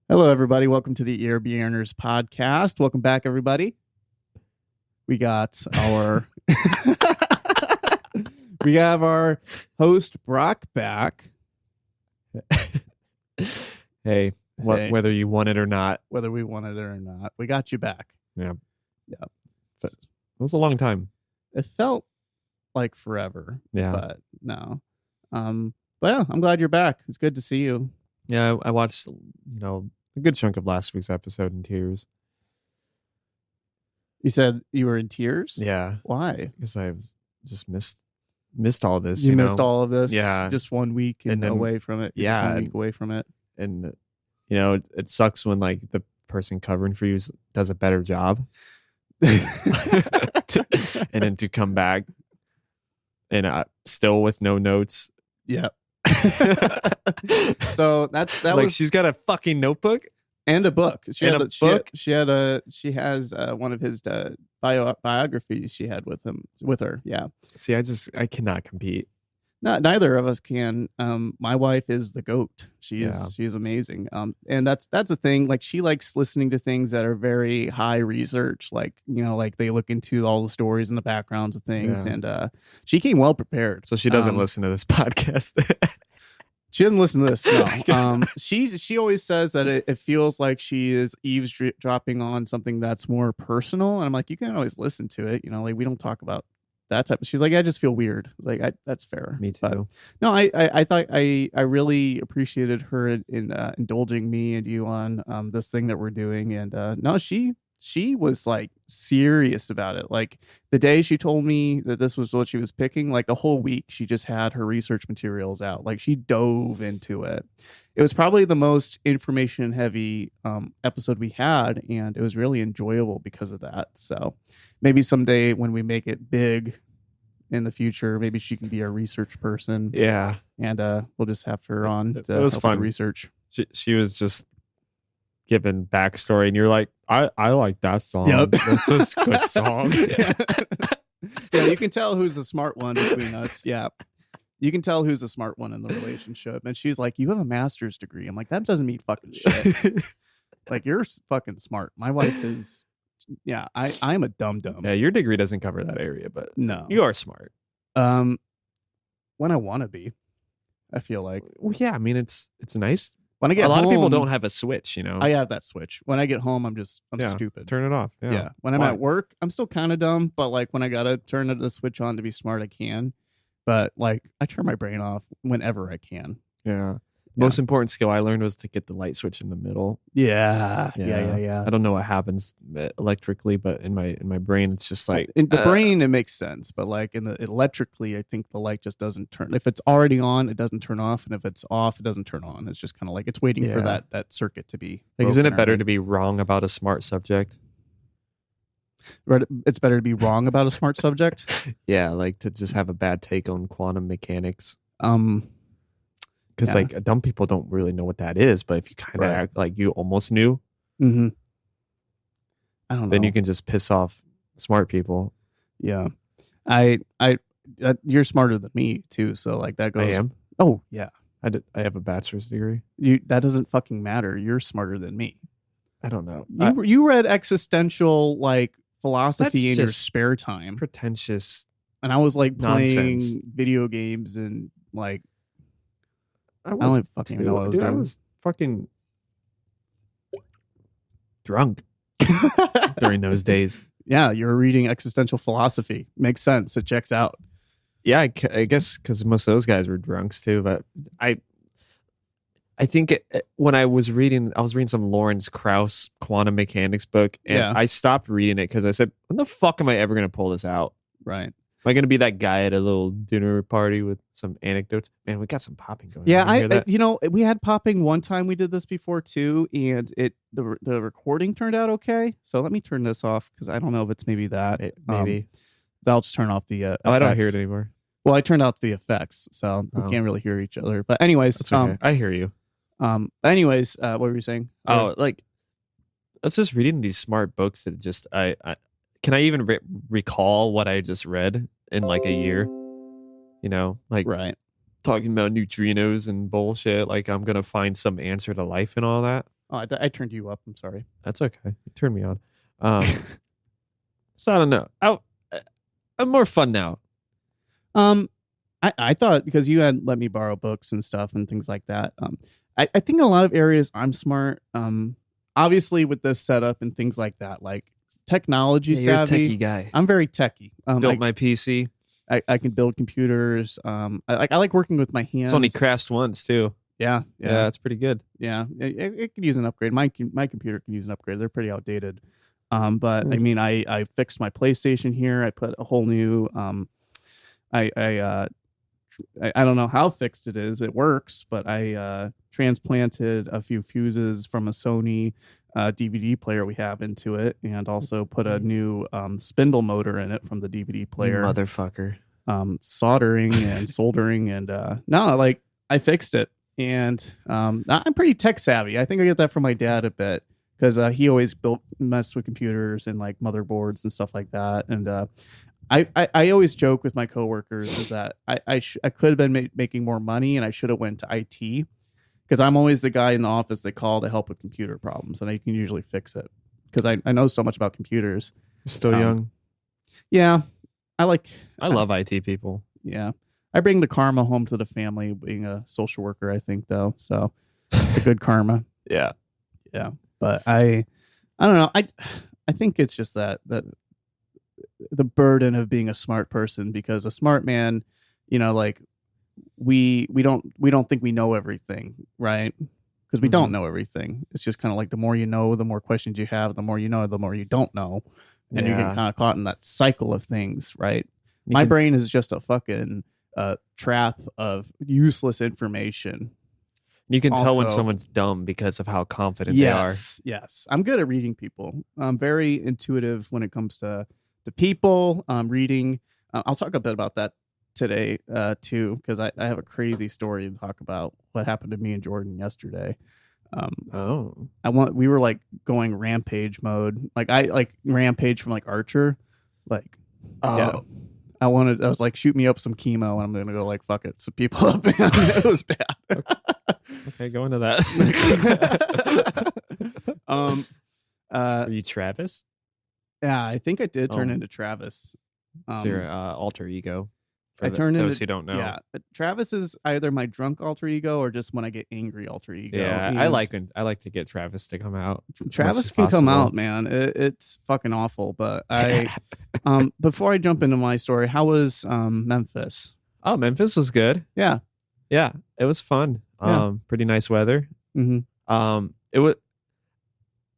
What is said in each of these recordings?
Hello, everybody. Welcome to the Ear Earners podcast. Welcome back, everybody. We got our we have our host Brock back. Hey, whether you want it or not. Whether we wanted it or not, we got you back. Yeah. But it was a long time. It felt like forever. Yeah. But no. But yeah, I'm glad you're back. It's good to see you. Yeah, I watched, a good chunk of last week's episode in tears. You said you were in tears? Yeah. Why? Because I was just missed all this. You missed all of this? Yeah. Just 1 week and then, away from it. Yeah. Just 1 week away from it. And, it sucks when, the person covering for you does a better job. And then to come back and still with no notes. Yeah. So that was she's got a fucking notebook and a book. She has one of his biographies she had with her. Yeah. See, I cannot compete. Neither of us can. My wife is the GOAT. She's amazing. And that's a thing. Like, she likes listening to things that are very high research. Like, they look into all the stories and the backgrounds of things. Yeah. And she came well prepared. So she doesn't listen to this podcast. She doesn't listen to this. No. She always says that it feels like she is eavesdropping on something that's more personal. And I'm like, you can always listen to it. We don't talk about that type. She's like, I just feel weird. Like, that's fair. Me too. But no, I thought I really appreciated her in indulging me and you on this thing that we're doing. And no, she was like serious about it. Like, the day she told me that this was what she was picking, like the whole week she just had her research materials out. Like, she dove into it. It was probably the most information heavy episode we had, and it was really enjoyable because of that. So maybe someday when we make it big in the future, maybe she can be our research person. Yeah. And we'll just have her on to it was help fun. with the research. She was just giving backstory, and you're like, I like that song. Yep. That's a good song. Yeah, you can tell who's the smart one between us. Yeah. You can tell who's the smart one in the relationship. And she's like, you have a master's degree. I'm like, that doesn't mean fucking shit. Like, you're fucking smart. My wife is, yeah, I'm a dum-dum. Yeah, your degree doesn't cover that area, but no, you are smart. When I want to be, I feel like. Well, yeah, I mean, it's nice. When I get a lot home, of people don't have a switch, I have that switch. When I get home, I'm stupid. Turn it off. Yeah. When I'm at work, I'm still kind of dumb, but like when I gotta turn the switch on to be smart, I can. But like, I turn my brain off whenever I can. Yeah. Most important skill I learned was to get the light switch in the middle. Yeah. I don't know what happens electrically, but in my brain, it's just like in the brain, it makes sense. But like electrically, I think the light just doesn't turn. If it's already on, it doesn't turn off, and if it's off, it doesn't turn on. It's just kind of like it's waiting for that circuit to be. Like, isn't it better to be wrong about a smart subject? It's better to be wrong about a smart subject. Yeah, like to just have a bad take on quantum mechanics. Because like dumb people don't really know what that is, but if you kind of act like you almost knew, I don't know. Then you can just piss off smart people. Yeah, you're smarter than me too, so like that goes. I am. Oh yeah, I have a bachelor's degree. That doesn't fucking matter. You're smarter than me. I don't know. You read existential like philosophy in your spare time. Pretentious. And I was like playing nonsense. video games and like. I don't fucking know what I was doing. I was fucking drunk during those days. Yeah, you're reading existential philosophy. Makes sense. It checks out. Yeah, I guess because most of those guys were drunks too. But I think when I was reading some Lawrence Krauss quantum mechanics book, and I stopped reading it because I said, when the fuck am I ever going to pull this out? Right. Am I going to be that guy at a little dinner party with some anecdotes? Man, we got some popping going on. Yeah, we had popping one time. We did this before too, and the recording turned out okay. So let me turn this off because I don't know if it's maybe that. Maybe. I'll just turn off the effects. I don't hear it anymore. Well, I turned off the effects, so we can't really hear each other. But anyways, that's okay. I hear you. What were you saying? Like, let's just reading these smart books that just can I even recall what I just read in like a year? Talking about neutrinos and bullshit. Like, I'm gonna find some answer to life and all that. Oh, I turned you up. I'm sorry. That's okay. You turned me on. So I don't know. I'm more fun now. I thought because you had let me borrow books and stuff and things like that. I think in a lot of areas I'm smart. Obviously with this setup and things like that, like technology You're a savvy. techie guy. I'm very techie. Built my PC. I can build computers. I like working with my hands. It's only crashed once too. Yeah, it's pretty good. Yeah, it could use an upgrade. My computer can use an upgrade. They're pretty outdated. But I mean, I fixed my PlayStation here. I put a whole new. I don't know how fixed it is. It works, but I transplanted a few fuses from a Sony DVD player we have into it, and also put a new spindle motor in it from the DVD player. You motherfucker. Soldering and soldering, and no, like I fixed it. And I'm pretty tech savvy. I think I get that from my dad a bit because he always messed with computers and like motherboards and stuff like that. And I always joke with my coworkers is that I could have been making more money and I should have went to IT because I'm always the guy in the office they call to help with computer problems and I can usually fix it because I know so much about computers. Still young. Yeah, I love IT people. Yeah. I bring the karma home to the family being a social worker, I think, though. So the good karma. Yeah. But I don't know. I think it's just that the burden of being a smart person because a smart man, like we don't think we know everything, right? Because we don't know everything. It's just kind of like the more you know, the more questions you have, the more you know, the more you don't know. And you get kind of caught in that cycle of things, right? My brain is just a fucking trap of useless information. You can tell when someone's dumb because of how confident they are. Yes. I'm good at reading people. I'm very intuitive when it comes to people. Reading. I'll talk a bit about that today too, because I have a crazy story to talk about what happened to me and Jordan yesterday. We were like going rampage mode. Like I like rampage from like Archer. Like yeah. I was like, shoot me up some chemo and I'm going to go like, fuck it. So people up, man. It was bad. Okay, go into that. Were you Travis? Yeah, I think I did turn into Travis. It's your alter ego. I turned those who don't know. Yeah, Travis is either my drunk alter ego or just when I get angry alter ego. Yeah, I like to get Travis to come out. Travis can come out, man. It's fucking awful. But I, before I jump into my story, how was Memphis? Oh, Memphis was good. Yeah, it was fun. Pretty nice weather. Mm-hmm. It was.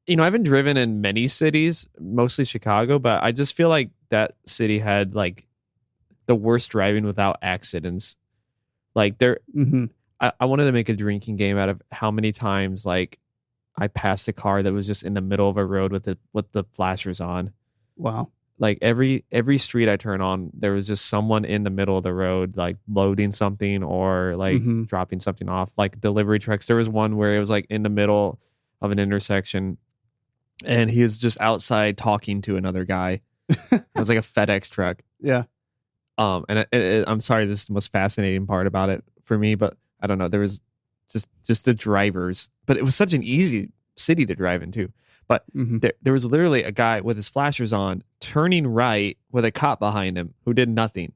I haven't driven in many cities, mostly Chicago, but I just feel like that city had like the worst driving without accidents. Like I wanted to make a drinking game out of how many times like I passed a car that was just in the middle of a road with the flashers on. Wow. Like every street I turn on, there was just someone in the middle of the road, like loading something or like dropping something off, like delivery trucks. There was one where it was like in the middle of an intersection and he was just outside talking to another guy. It was like a FedEx truck. Yeah. And I'm sorry, this is the most fascinating part about it for me, but I don't know. There was just the drivers, but it was such an easy city to drive into. But there was literally a guy with his flashers on, turning right with a cop behind him who did nothing.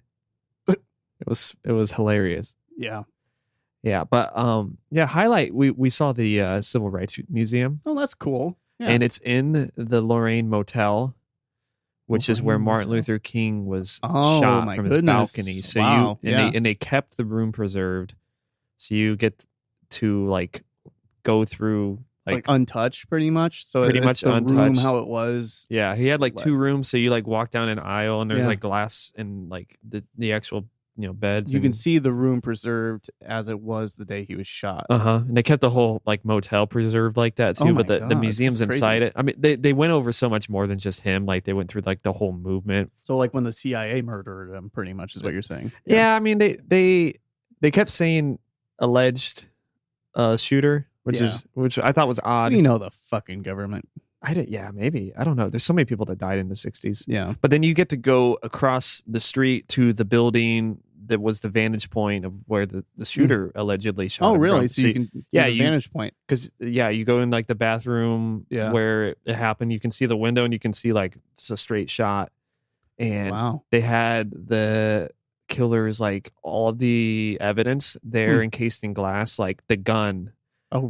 It was hilarious. Yeah. Yeah, but highlight. We saw the Civil Rights Museum. Oh, that's cool. Yeah. And it's in the Lorraine Motel, which is where Martin Luther King was shot from his balcony. So they kept the room preserved, so you get to like go through like untouched, pretty much. So pretty much the untouched. Room how it was. Yeah, he had like two rooms, so you like walk down an aisle and there's like glass and like the actual beds. You can see the room preserved as it was the day he was shot. And they kept the whole like motel preserved like that too. But the museum's inside it. I mean, they went over so much more than just him. Like they went through like the whole movement. So like when the CIA murdered him, pretty much is what you're saying. Yeah, I mean they kept saying alleged shooter, which I thought was odd. The fucking government. Maybe. I don't know. There's so many people that died in the 60s. Yeah. But then you get to go across the street to the building that was the vantage point of where the shooter allegedly shot. Oh, him really? from. So you can see the vantage point. Because you go in like the bathroom where it happened. You can see the window and you can see like it's a straight shot. And they had the killers like all of the evidence there encased in glass, like the gun,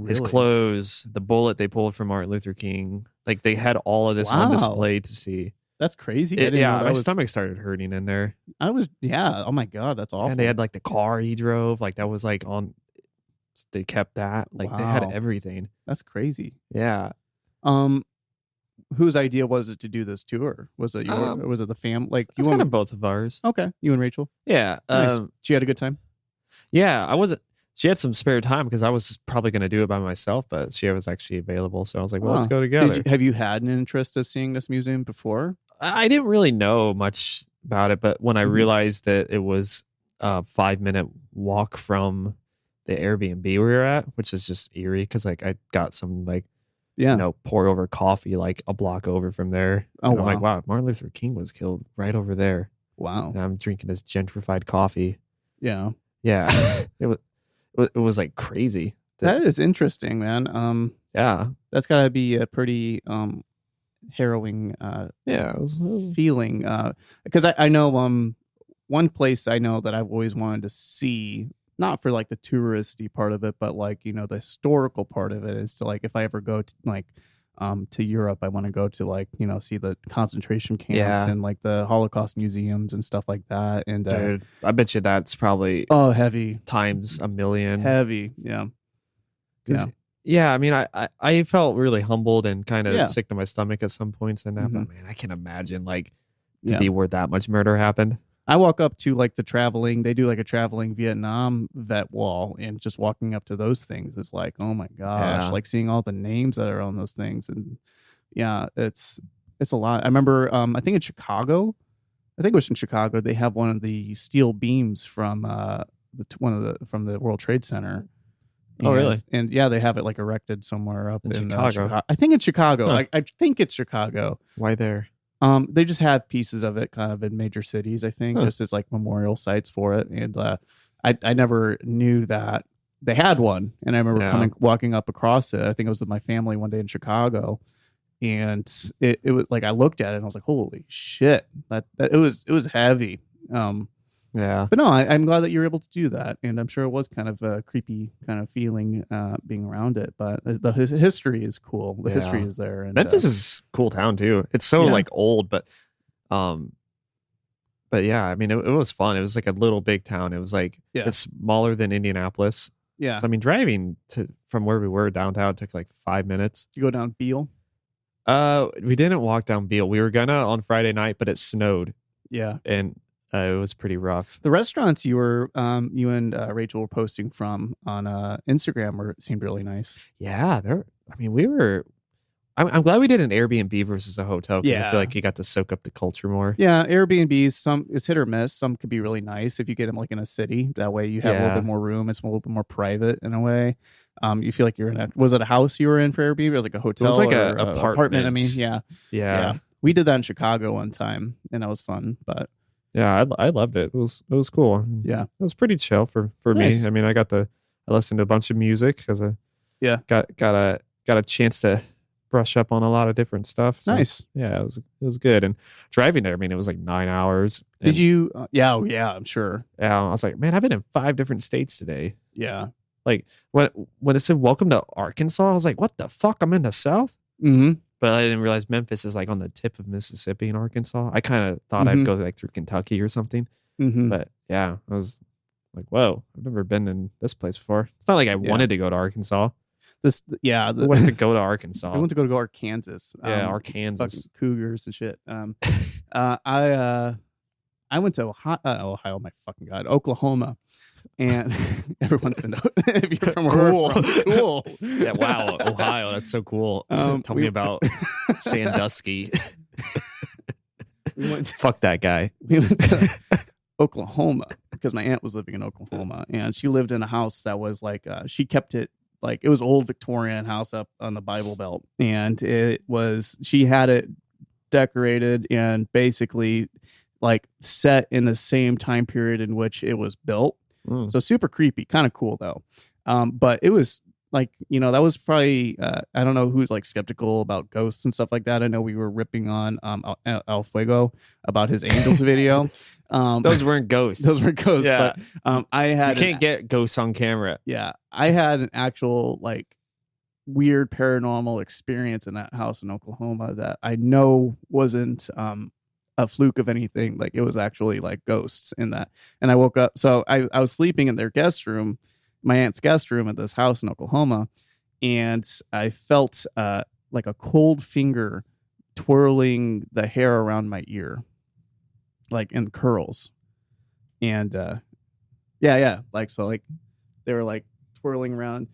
his clothes, the bullet they pulled from Martin Luther King. Like they had all of this on display to see. That's crazy. My stomach started hurting in there. Oh my God, that's awful. And they had like the car he drove, like that was like on. They kept that, like they had everything. That's crazy. Yeah. Whose idea was it to do this tour? Was it your? Was it the fam? Like it's kind of both of ours. Okay, you and Rachel. Yeah. Nice. She had a good time. Yeah, I wasn't. She had some spare time because I was probably going to do it by myself, but she was actually available. So I was like, well, let's go together. Have you had an interest of seeing this museum before? I didn't really know much about it, but when I realized that it was a 5-minute walk from the Airbnb we were at, which is just eerie because like I got some like, pour over coffee like a block over from there. I'm like, wow, Martin Luther King was killed right over there. Wow. And I'm drinking this gentrified coffee. Yeah. Yeah. It was like crazy. That is interesting, man. Yeah. That's gotta be a pretty harrowing feeling. Because I know one place I know that I've always wanted to see, not for like the touristy part of it, but like, the historical part of it is to like, if I ever go to like to Europe, I want to go to like, see the concentration camps and like the Holocaust museums and stuff like that. And dude, I bet you that's probably heavy times a million. Heavy. Yeah. Yeah. I mean, I felt really humbled and kind of sick to my stomach at some points in that, but man, I can imagine like to be where that much murder happened. I walk up to like they do like a traveling Vietnam vet wall, and just walking up to those things is like, oh my gosh, like seeing all the names that are on those things. And it's a lot. I remember, I think it was in Chicago, they have one of the steel beams from from the World Trade Center. Oh, really? And they have it like erected somewhere up in Chicago. I think it's Chicago. I think it's Chicago. Why there? They just have pieces of it kind of in major cities, I think, just as like memorial sites for it. And I never knew that they had one. And I remember walking up across it. I think it was with my family one day in Chicago. And it was like, I looked at it and I was like, holy shit, that it was heavy. But no, I'm glad that you're able to do that. And I'm sure it was kind of a creepy kind of feeling being around it. But the history is cool. The history is there. And Memphis is a cool town too. It's so like old, but yeah, I mean, it was fun. It was like a little big town. It was like, it's smaller than Indianapolis. Yeah. So I mean, driving from where we were downtown took like 5 minutes. You go down Beale? We didn't walk down Beale. We were gonna on Friday night, but it snowed. Yeah. And it was pretty rough. The restaurants you and Rachel were posting from on Instagram seemed really nice. Yeah, we were. I'm glad we did an Airbnb versus a hotel because I feel like you got to soak up the culture more. Yeah, Airbnbs, it's hit or miss. Some could be really nice if you get them like in a city. That way you have a little bit more room. It's a little bit more private in a way. You feel like you're in was it a house you were in for Airbnb? It was like a hotel. It was like an apartment. I mean, yeah. We did that in Chicago one time, and that was fun. But yeah, I loved it. It was cool. Yeah, it was pretty chill for nice. me. I mean, I listened to a bunch of music because I got a chance to brush up on a lot of different stuff. So, nice. Yeah, it was good. And driving there, I mean, it was like 9 hours. Did you? Yeah, I'm sure. Yeah, I was like, man, I've been in 5 different states today. Yeah. Like when it said welcome to Arkansas, I was like, what the fuck? I'm in the South? Mm-hmm. But I didn't realize Memphis is like on the tip of Mississippi and Arkansas. I kind of thought I'd go like through Kentucky or something. Mm-hmm. But yeah, I was like, whoa, I've never been in this place before. It's not like I wanted to go to Arkansas. I wanted to go to Arkansas. I want to go to Arkansas. Arkansas. Fucking cougars and shit. I went to Ohio, my fucking God, Oklahoma. And everyone's been if you're from cool. Cool. Yeah, wow, Ohio, that's so cool. Tell me about Sandusky. Fuck that guy. We went to Oklahoma because my aunt was living in Oklahoma, and she lived in a house that was like she kept it like it was old Victorian house up on the Bible Belt, and she had it decorated and basically like set in the same time period in which it was built. So super creepy, kind of cool though. But it was like, that was probably, I don't know who's like skeptical about ghosts and stuff like that. I know we were ripping on El Fuego about his Angels video. Those weren't ghosts. Those weren't ghosts. Yeah. But I had you can't get ghosts on camera. Yeah, I had an actual like weird paranormal experience in that house in Oklahoma that I know wasn't a fluke of anything. Like it was actually like ghosts in that. And I woke up. So I was sleeping in their guest room, my aunt's guest room at this house in Oklahoma. And I felt like a cold finger twirling the hair around my ear, like in curls. And yeah. Like, so like they were like twirling around.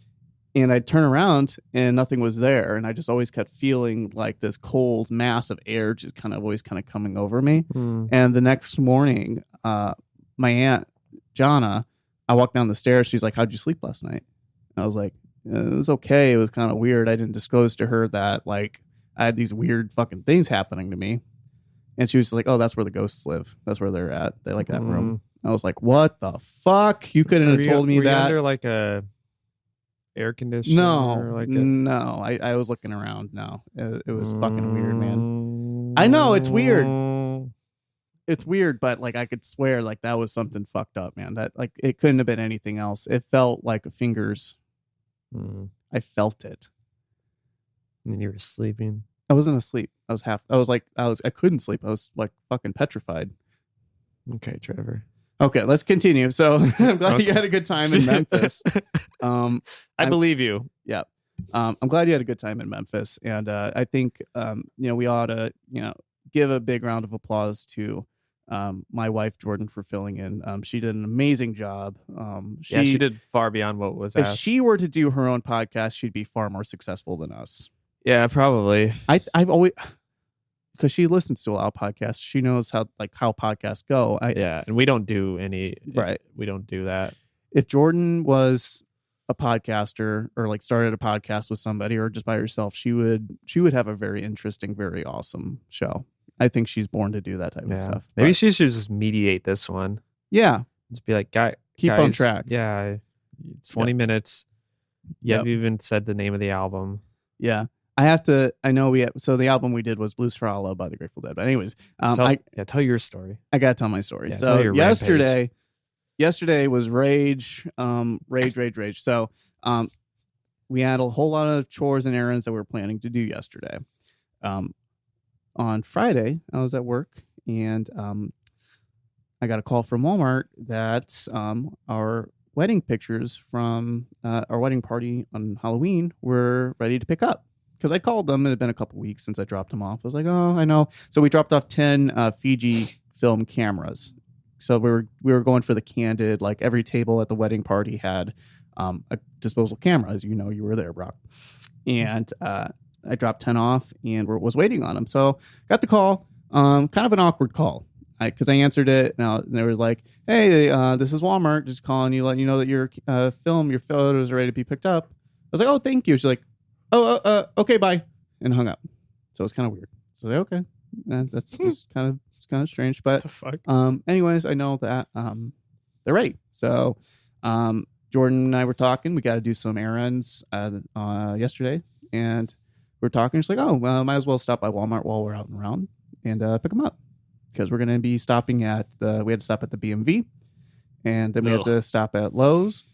And I'd turn around and nothing was there. And I just always kept feeling like this cold mass of air just always coming over me. And the next morning, my aunt, Jonna, I walked down the stairs. She's like, how'd you sleep last night? And I was like, it was okay. It was kind of weird. I didn't disclose to her that like I had these weird fucking things happening to me. And she was like, oh, that's where the ghosts live. That's where they're at. They like that room. I was like, what the fuck? You couldn't have told me were that. You under like a air conditioner? No. I was looking around. No, it was fucking weird, man. I know it's weird. It's weird, but like I could swear like that was something fucked up, man. That like it couldn't have been anything else. It felt like fingers. I felt it. And you were sleeping. I wasn't asleep. I couldn't sleep. I was like fucking petrified. Okay, Trevor. Okay, let's continue. So I'm glad you had a good time in Memphis. I believe you. Yeah. I'm glad you had a good time in Memphis. And I think, we ought to, give a big round of applause to my wife, Jordan, for filling in. She did an amazing job. She did far beyond what was asked. If she were to do her own podcast, she'd be far more successful than us. Yeah, probably. I've always... Because she listens to a lot of podcasts. She knows how podcasts go. And we don't do any. Right. We don't do that. If Jordan was a podcaster or like started a podcast with somebody or just by herself, she would have a very interesting, very awesome show. I think she's born to do that type of stuff. Maybe she should just mediate this one. Yeah. Just be like, guys, on track. Yeah. It's 20 minutes. You have even said the name of the album. Yeah. So the album we did was Blues for Allah by the Grateful Dead. But anyways, tell your story. I got to tell my story. Yeah, so yesterday was rage. So we had a whole lot of chores and errands that we were planning to do yesterday. On Friday, I was at work and I got a call from Walmart that our wedding pictures from our wedding party on Halloween were ready to pick up. Because I called them. It had been a couple weeks since I dropped them off. I was like, oh, I know. So we dropped off 10 Fiji film cameras. So we were going for the candid. Like every table at the wedding party had a disposable camera. As you know, you were there, Brock. And I dropped 10 off and was waiting on them. So got the call. Kind of an awkward call. Because I answered it. And they were like, hey, this is Walmart. Just calling you, letting you know that your photos are ready to be picked up. I was like, oh, thank you. She's like, okay, bye, and hung up. So it's kind of weird. So I was like, okay, that's just kind of strange. But what the fuck? Anyways, I know that they're ready. So Jordan and I were talking. We got to do some errands yesterday, and we're talking. She's like, oh, might as well stop by Walmart while we're out and around and pick them up because we're going to be stopping at we had to stop at the BMV, and then we had to stop at Lowe's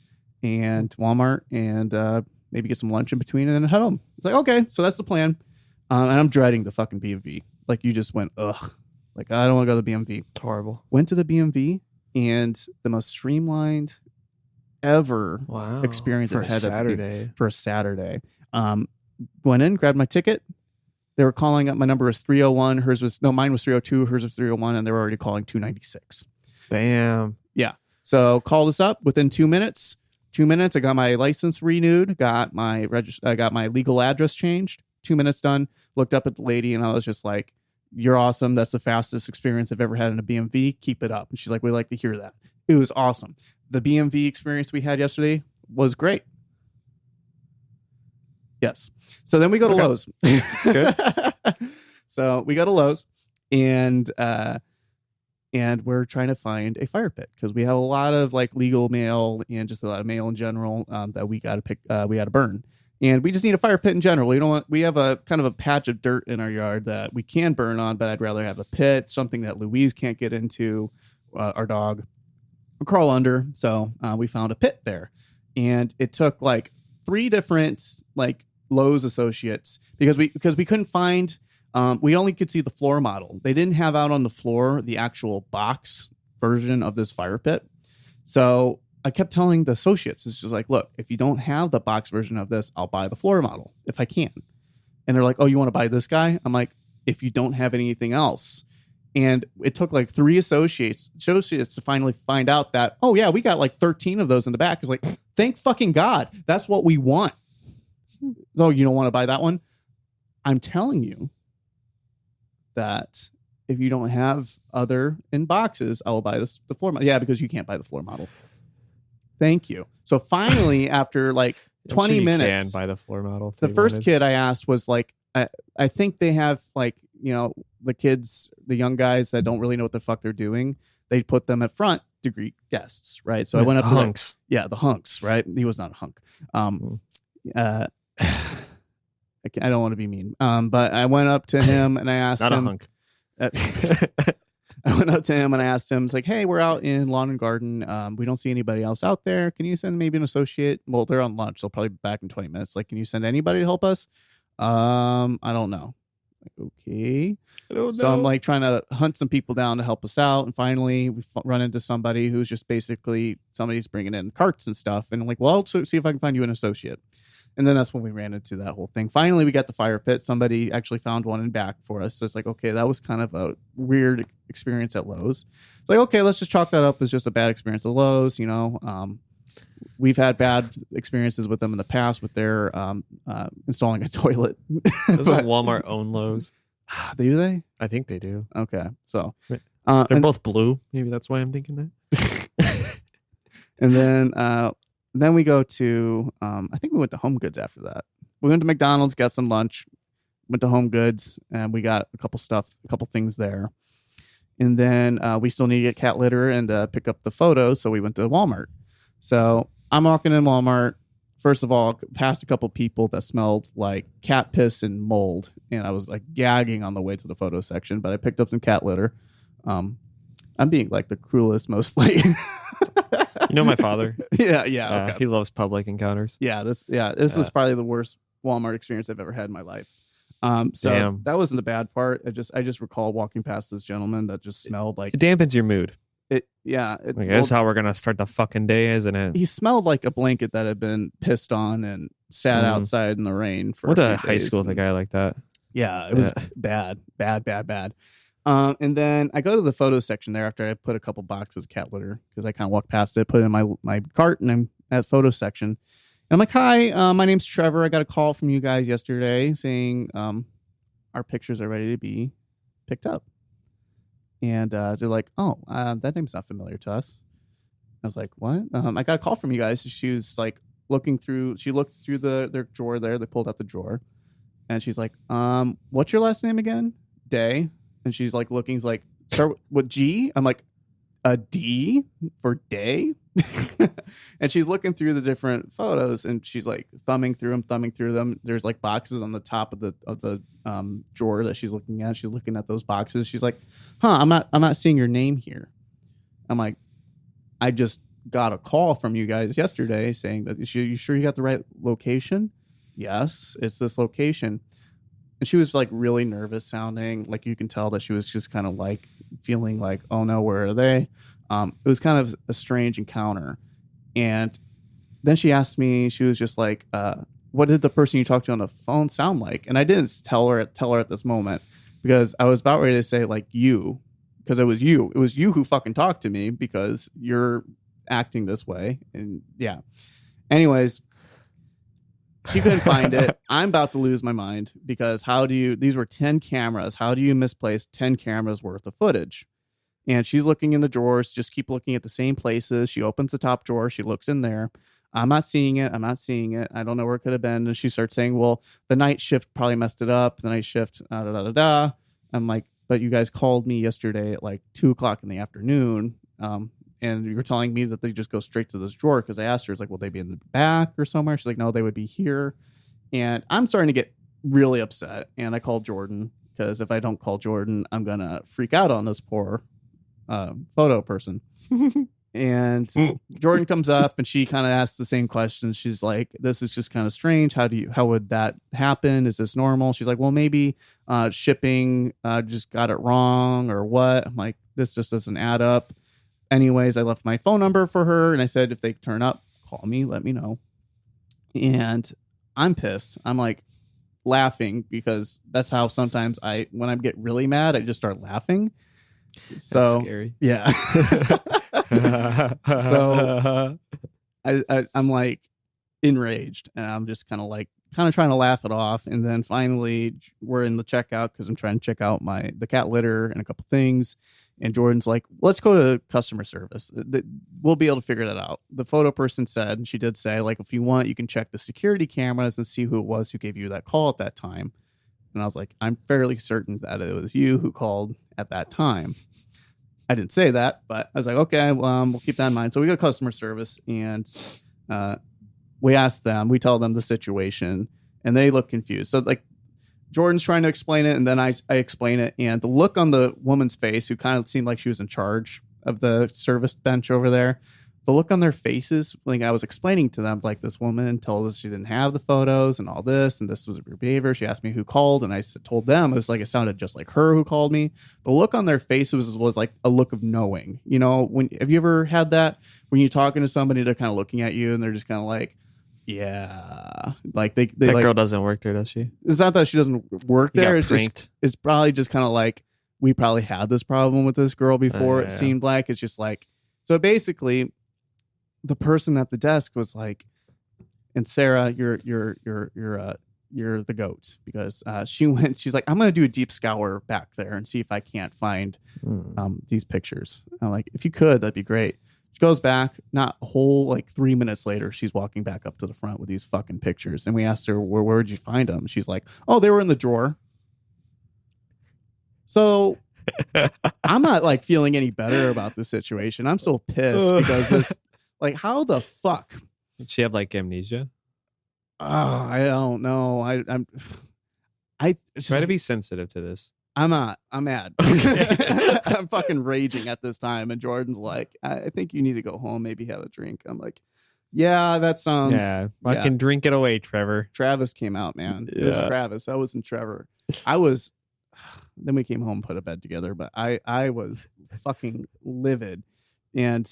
and Walmart and maybe get some lunch in between and then head home. It's like, okay, so that's the plan. And I'm dreading the fucking BMV. Like you just went, ugh. Like I don't want to go to the BMV. It's horrible. Went to the BMV and the most streamlined ever experience for a Saturday. For a Saturday. Went in, grabbed my ticket. They were calling up. My number was 301. Mine was 302. Hers was 301, and they were already calling 296. Damn. Yeah. So called us up within 2 minutes. 2 minutes, I got my license renewed, got my legal address changed. 2 minutes done. Looked up at the lady and I was just like, "You're awesome. That's the fastest experience I've ever had in a BMV. Keep it up." And she's like, "We like to hear that." It was awesome. The BMV experience we had yesterday was great. Yes. So then we go to Lowe's. Good. So we go to Lowe's and and we're trying to find a fire pit because we have a lot of like legal mail and just a lot of mail in general that we got to burn. And we just need a fire pit in general. We have a kind of a patch of dirt in our yard that we can burn on, but I'd rather have a pit, something that Louise can't get into, our dog, or crawl under. So we found a pit there. And it took like 3 different like Lowe's associates because we couldn't find, we only could see the floor model. They didn't have out on the floor the actual box version of this fire pit. So I kept telling the associates, it's just like, look, if you don't have the box version of this, I'll buy the floor model if I can. And they're like, oh, you want to buy this guy? I'm like, if you don't have anything else. And it took like 3 associates to finally find out that, oh yeah, we got like 13 of those in the back. It's like, thank fucking God. That's what we want. So you don't want to buy that one? I'm telling you that if you don't have other in boxes, I will buy the floor model. Yeah, because you can't buy the floor model. Thank you. So finally, after like 20 minutes, can buy the floor model. The first kid I asked was like, I think they have like, you know, the kids, the young guys that don't really know what the fuck they're doing. They put them at front to greet guests, right? So I went up to hunks. The hunks, right? He was not a hunk. I don't want to be mean, but I went up to him and I asked not him. Not a hunk. I went up to him and I asked him, it's like, hey, we're out in lawn and garden. We don't see anybody else out there. Can you send maybe an associate? Well, they're on lunch. They'll probably be back in 20 minutes. Like, can you send anybody to help us? I don't know. Like, okay. So I'm like trying to hunt some people down to help us out. And finally we run into somebody who's just basically somebody's bringing in carts and stuff. And I'm like, well, so see if I can find you an associate. And then that's when we ran into that whole thing. Finally, we got the fire pit. Somebody actually found one in back for us. So it's like, okay, that was kind of a weird experience at Lowe's. It's like, okay, let's just chalk that up as just a bad experience at Lowe's. You know, we've had bad experiences with them in the past with their installing a toilet. Doesn't Walmart own Lowe's? Do they? I think they do. Okay, so they're both blue. Maybe that's why I'm thinking that. And then we go to, I think we went to Home Goods after that. We went to McDonald's, got some lunch, went to Home Goods, and we got a couple things there. And then we still need to get cat litter and pick up the photos, so we went to Walmart. So I'm walking in Walmart. First of all, passed a couple people that smelled like cat piss and mold, and I was like gagging on the way to the photo section, but I picked up some cat litter. I'm being like the cruelest, most like... You know my father? Yeah. Okay. He loves public encounters. This was probably the worst Walmart experience I've ever had in my life. So Damn. That wasn't the bad part. I just recall walking past this gentleman that just smelled like it dampens your mood. That's how we're gonna start the fucking day, isn't it? He smelled like a blanket that had been pissed on and sat outside in the rain for went to high school with a guy like that. Yeah, it was bad. And then I go to the photo section there after I put a couple boxes of cat litter because I kind of walked past it, put it in my cart, and I'm at photo section. And I'm like, hi, my name's Trevor. I got a call from you guys yesterday saying our pictures are ready to be picked up. And they're like, oh, that name's not familiar to us. I was like, what? I got a call from you guys. She was like she looked through their drawer there. They pulled out the drawer. And she's like, what's your last name again? Day. And she's like looking like, start with G? I'm like, a D for day? And she's looking through the different photos and she's like thumbing through them. There's like boxes on the top of the drawer that she's looking at. She's looking at those boxes. She's like, I'm not seeing your name here. I'm like, I just got a call from you guys yesterday saying that you sure you got the right location? Yes, it's this location. And she was like really nervous sounding. Like you can tell that she was just kind of like feeling like, oh no, where are they? It was kind of a strange encounter. And then she asked me, she was just like, what did the person you talked to on the phone sound like? And I didn't tell her at this moment because I was about ready to say like you, because it was you who fucking talked to me because you're acting this way. And yeah. Anyways, she couldn't find it. I'm about to lose my mind because these were 10 cameras. How do you misplace 10 cameras worth of footage? And she's looking in the drawers, just keep looking at the same places. She opens the top drawer. She looks in there. I'm not seeing it. I don't know where it could have been. And she starts saying, well, the night shift probably messed it up. The night shift, da, da, da, da, da. I'm like, but you guys called me yesterday at like 2 o'clock in the afternoon. And you were telling me that they just go straight to this drawer. Cause I asked her, it's like, will they be in the back or somewhere? She's like, no, they would be here. And I'm starting to get really upset. And I called Jordan because if I don't call Jordan, I'm going to freak out on this poor photo person. And Jordan comes up and she kind of asks the same questions. She's like, this is just kind of strange. How would that happen? Is this normal? She's like, well, maybe shipping just got it wrong or what? I'm like, this just doesn't add up. Anyways, I left my phone number for her and I said, if they turn up, call me, let me know. And I'm pissed. I'm like laughing because that's how sometimes when I get really mad, I just start laughing. So that's scary. Yeah. So I'm like enraged and I'm just kind of trying to laugh it off. And then finally we're in the checkout because I'm trying to check out the cat litter and a couple things. And Jordan's like, let's go to customer service. We'll be able to figure that out. The photo person said, and she did say, like, if you want, you can check the security cameras and see who it was who gave you that call at that time. And I was like, I'm fairly certain that it was you who called at that time. I didn't say that, but I was like, okay, we'll keep that in mind. So we go to customer service and we ask them, we tell them the situation and they look confused. So like Jordan's trying to explain it and then I explain it. And the look on the woman's face, who kind of seemed like she was in charge of the service bench over there, the look on their faces, like I was explaining to them, like this woman told us she didn't have the photos and all this, and this was her behavior. She asked me who called, and I told them it was like it sounded just like her who called me. The look on their faces was like a look of knowing. You know, have you ever had that when you're talking to somebody, they're kind of looking at you and they're just kind of like, yeah, like they that like, girl doesn't work there, does she? It's not that she doesn't work there. It's probably just kind of like we probably had this problem with this girl before. It seemed like it's just like so basically. The person at the desk was like, and Sarah, you're the goat because she's like, I'm going to do a deep scour back there and see if I can't find these pictures. I'm like, if you could, that'd be great. She goes back, not a whole like 3 minutes later, she's walking back up to the front with these fucking pictures. And we asked her, where did you find them? She's like, oh, they were in the drawer. So I'm not like feeling any better about this situation. I'm so pissed because this, like, how the fuck? Did she have like amnesia? I don't know. I try to be sensitive to this. I'm not. I'm mad. Okay. I'm fucking raging at this time. And Jordan's like, I think you need to go home, maybe have a drink. I'm like, yeah, that sounds. Yeah, I can drink it away, Trevor. Travis came out, man. Yeah. It was Travis. I wasn't Trevor. Then we came home, put a bed together, but I was fucking livid. And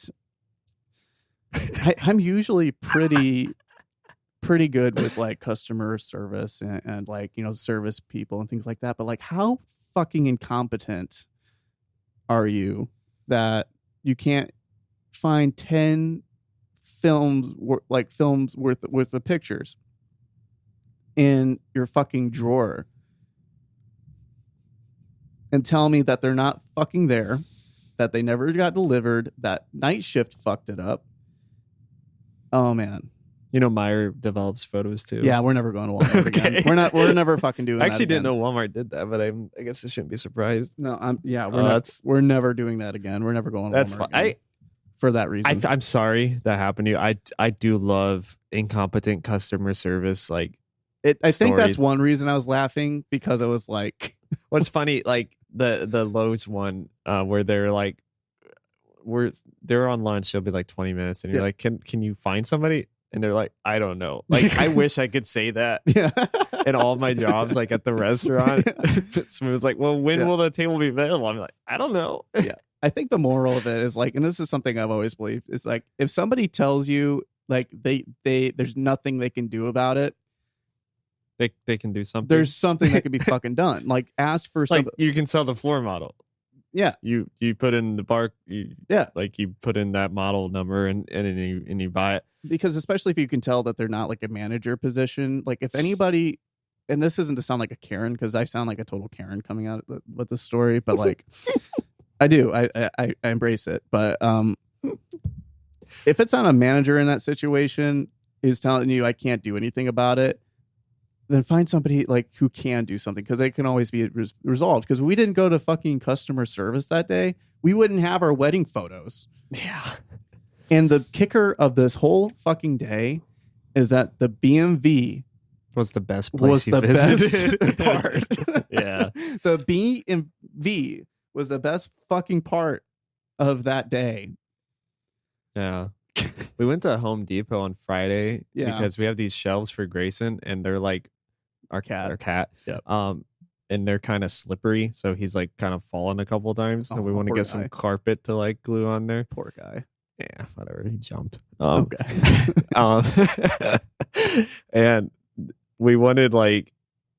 I'm usually pretty good with like customer service and like, you know, service people and things like that. But like, how fucking incompetent are you that you can't find 10 films worth of pictures in your fucking drawer and tell me that they're not fucking there, that they never got delivered, that night shift fucked it up. Oh man. You know, Meyer develops photos too. Yeah, we're never going to Walmart again. We're never fucking doing that. I actually again. didn't know Walmart did that, but I guess I shouldn't be surprised. No, we're never doing that again. We're never going to Walmart. That's fine. Again for that reason. I'm sorry that happened to you. I do love incompetent customer service. Like I think that's one reason I was laughing, because it was like what's funny, like the Lowe's one where they're like they're on lunch, they'll be like 20 minutes and you're like, can you find somebody? And they're like, I don't know. Like, I wish I could say that in all my jobs, like at the restaurant. Smooth's like, well, when will the table be available? I'm like, I don't know. Yeah. I think the moral of it is like, and this is something I've always believed, is like, if somebody tells you like there's nothing they can do about it, they can do something. There's something that can be fucking done. Like, ask for like you can sell the floor model. Yeah. You put in the bar. Like you put in that model number and you buy it. Because especially if you can tell that they're not like a manager position, like if anybody, and this isn't to sound like a Karen, because I sound like a total Karen coming out with this story, but like I do, I embrace it. But if it's not a manager in that situation is telling you I can't do anything about it, then find somebody like who can do something, because they can always be resolved. Because we didn't go to fucking customer service that day, we wouldn't have our wedding photos. Yeah. And the kicker of this whole fucking day is that the BMV was the best place you visited. Best part. Yeah. The BMV was the best fucking part of that day. Yeah. We went to Home Depot on Friday because we have these shelves for Grayson, and they're like our cat. Yep. And they're kind of slippery, so he's like kind of fallen a couple times. So we want to get some carpet to like glue on there. Poor guy. Yeah, whatever. He jumped. Okay. And we wanted like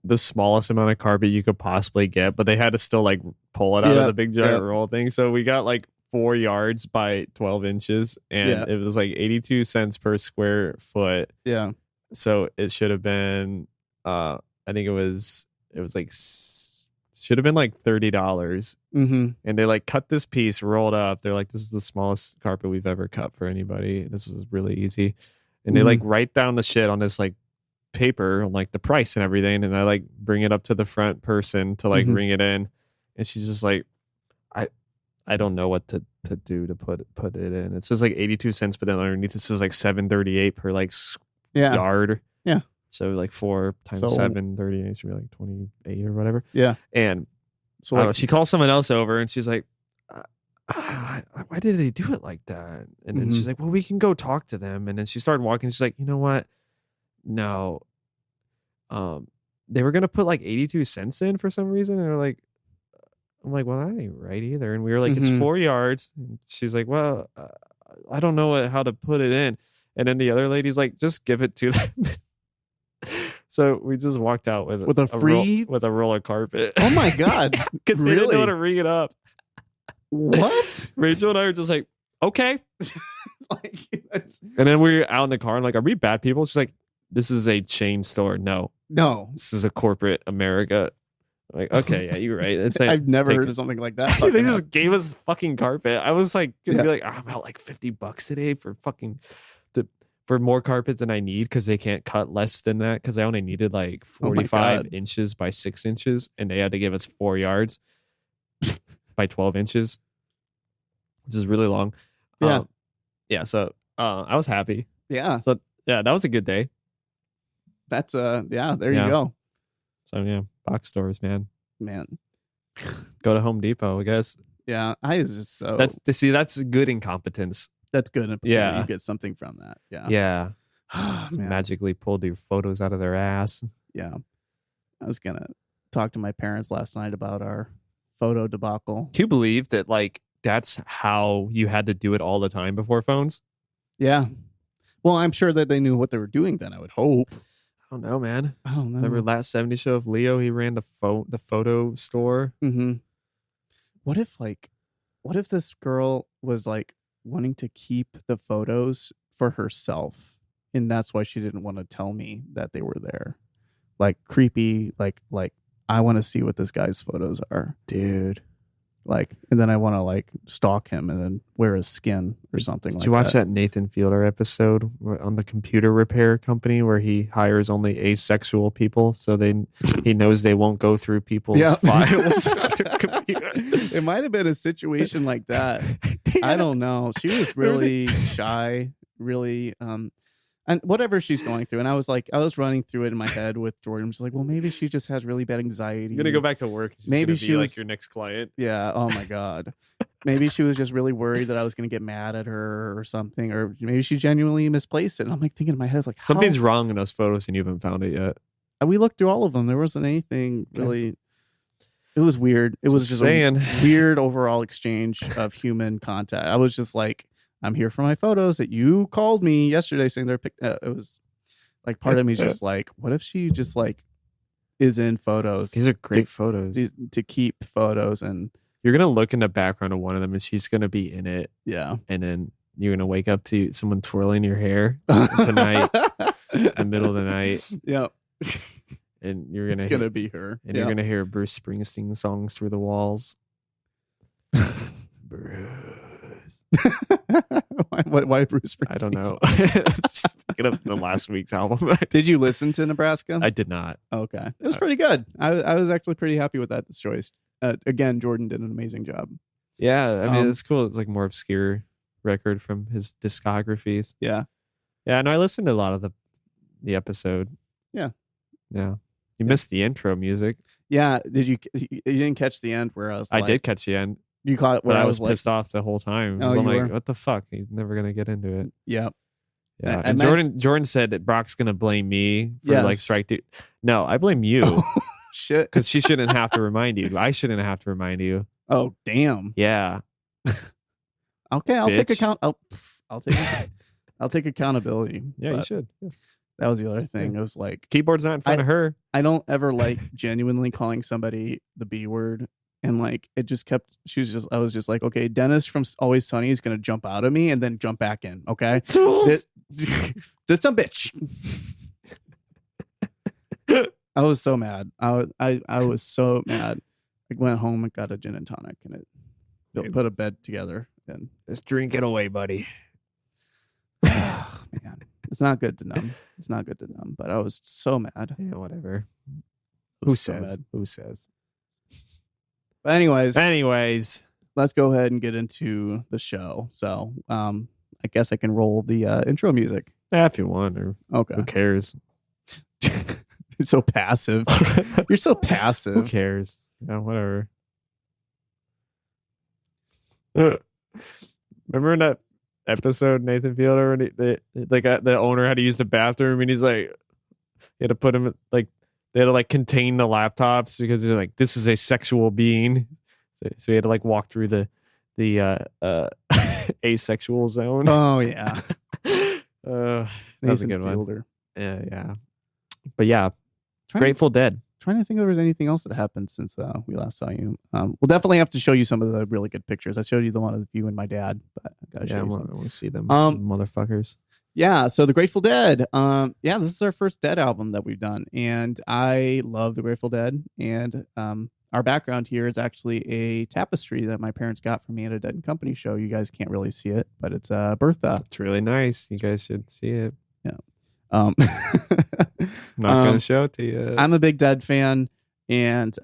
the smallest amount of carpet you could possibly get, but they had to still like pull it out of the big giant roll thing. So we got like 4 yards by 12 inches, and it was like 82 cents per square foot. Yeah. So it should have been, I think it was like, should have been like $30. Mm-hmm. And they like cut this piece, rolled up. They're like, this is the smallest carpet we've ever cut for anybody. This is really easy. And they like write down the shit on this like paper, like the price and everything. And I like bring it up to the front person to like ring it in. And she's just like, I don't know what to do to put it in. It says like 82 cents, but then underneath it says like $7.38 per like yard. Yeah. So like 4 times 7.38 should be like 28 or whatever. Yeah. And so like, she calls someone else over, and she's like, why did they do it like that? And then she's like, well, we can go talk to them. And then she started walking. She's like, you know what? No. They were gonna put like 82 cents in for some reason, and they're like, I'm like, well, that ain't right either. And we were like, it's 4 yards. And she's like, well, I don't know how to put it in. And then the other lady's like, just give it to them. So we just walked out with a free with a roll of carpet. Oh my god! Because they didn't know how to ring it up. What? Rachel and I were just like, okay. Like, and then we were out in the car and like, are we bad people? She's like, this is a chain store. No, this is a corporate America. I'm like, okay, yeah, you're right. It's like, I've never heard of something like that. They just gave us fucking carpet. I was like, gonna be like, I'm about like $50 today for fucking for more carpet than I need, because they can't cut less than that, because I only needed like 45 inches by 6 inches, and they had to give us 4 yards by 12 inches, which is really long. So I was happy. So that was a good day. That's there you go. So yeah, box stores, man. Go to Home Depot, I guess. Yeah, I was just so that's good incompetence. That's good. Yeah, you get something from that. Yeah. Magically pulled your photos out of their ass. Yeah, I was gonna talk to my parents last night about our photo debacle. Do you believe that like that's how you had to do it all the time before phones? Yeah. Well, I'm sure that they knew what they were doing then, I would hope. I don't know, man. I don't know. Remember last 70 show of Leo? He ran the photo store. Mm-hmm. What if this girl was like wanting to keep the photos for herself, and that's why she didn't want to tell me that they were there? Like creepy, like I want to see what this guy's photos are, dude. Like, and then I want to like stalk him and then wear his skin or something. Did you watch that Nathan Fielder episode on the computer repair company where he hires only asexual people, so he knows they won't go through people's files? It might have been a situation like that. I don't know. She was really shy, really and whatever she's going through. And I was running through it in my head with Jordan. I'm just like, well, maybe she just has really bad anxiety. You're going to go back to work. Maybe she was like your next client. Yeah. Oh my God. Maybe she was just really worried that I was going to get mad at her or something. Or maybe she genuinely misplaced it. And I'm like thinking in my head, like, something's wrong in those photos and you haven't found it yet. We looked through all of them. There wasn't anything really. It was weird. It was just a weird overall exchange of human contact. I was just like, I'm here for my photos that you called me yesterday saying they're picked. It was like part of me is just like, what if she just like is in photos? These are great photos to keep photos, and you're gonna look in the background of one of them, and she's gonna be in it. Yeah, and then you're gonna wake up to someone twirling your hair tonight, in the middle of the night. Yep. And it's gonna be her, and you're gonna hear Bruce Springsteen songs through the walls. Bruce. Blues. Why Bruce Springsteen? I don't know. Just thinking of the last week's album. Did you listen to Nebraska? I did not. Okay. It was pretty good. I was actually pretty happy with that choice. Again, Jordan did an amazing job. Yeah, I mean, it's cool. It's like more obscure record from his discographies. Yeah. Yeah, and I listened to a lot of the episode. Yeah. Yeah. You missed the intro music. Yeah. You didn't catch the end where I was like, I did catch the end. You caught it where but I was like, pissed off the whole time. Oh, I'm you like, were? what the fuck? He's never gonna get into it. Yeah. Yeah. And Jordan said that Brock's gonna blame me for like strike two. No, I blame you. Shit. Because she shouldn't have to remind you. I shouldn't have to remind you. Oh, damn. Yeah. Okay, I'll take account. I'll take accountability. Yeah, you should. Yeah. That was the other thing. It was like keyboard's not in front of her. I don't ever like genuinely calling somebody the B word, and like it just kept. I was just like, okay, Dennis from Always Sunny is gonna jump out of me and then jump back in. Okay, this dumb bitch. I was so mad. I was so mad. I went home and got a gin and tonic, and it put a bed together. And just drink it away, buddy. Man, it's not good to numb. It's not good to numb. But I was so mad. Yeah, whatever. Who says? Mad. Who says? But anyways, let's go ahead and get into the show. So, I guess I can roll the intro music. Yeah, if you want, or okay. Who cares? You're so passive. You're so passive. Who cares? Yeah, whatever. Remember in that episode, Nathan Fielder, when the owner had to use the bathroom, and he's like, he had to put him like they had to like contain the laptops because they're like, this is a sexual being, so he had to like walk through the asexual zone. Oh yeah, that was a good Fielder. One. Yeah. But yeah, Grateful Dead. Trying to think if there was anything else that happened since we last saw you. We'll definitely have to show you some of the really good pictures. I showed you the one of you and my dad, but I gotta show you some. I want to see them, motherfuckers. Yeah, so the Grateful Dead. This is our first Dead album that we've done, and I love the Grateful Dead. And our background here is actually a tapestry that my parents got for me at a Dead and Company show. You guys can't really see it, but it's Bertha. It's really nice. You guys should see it. Yeah. I'm not gonna show it to you. I'm a big Dead fan, and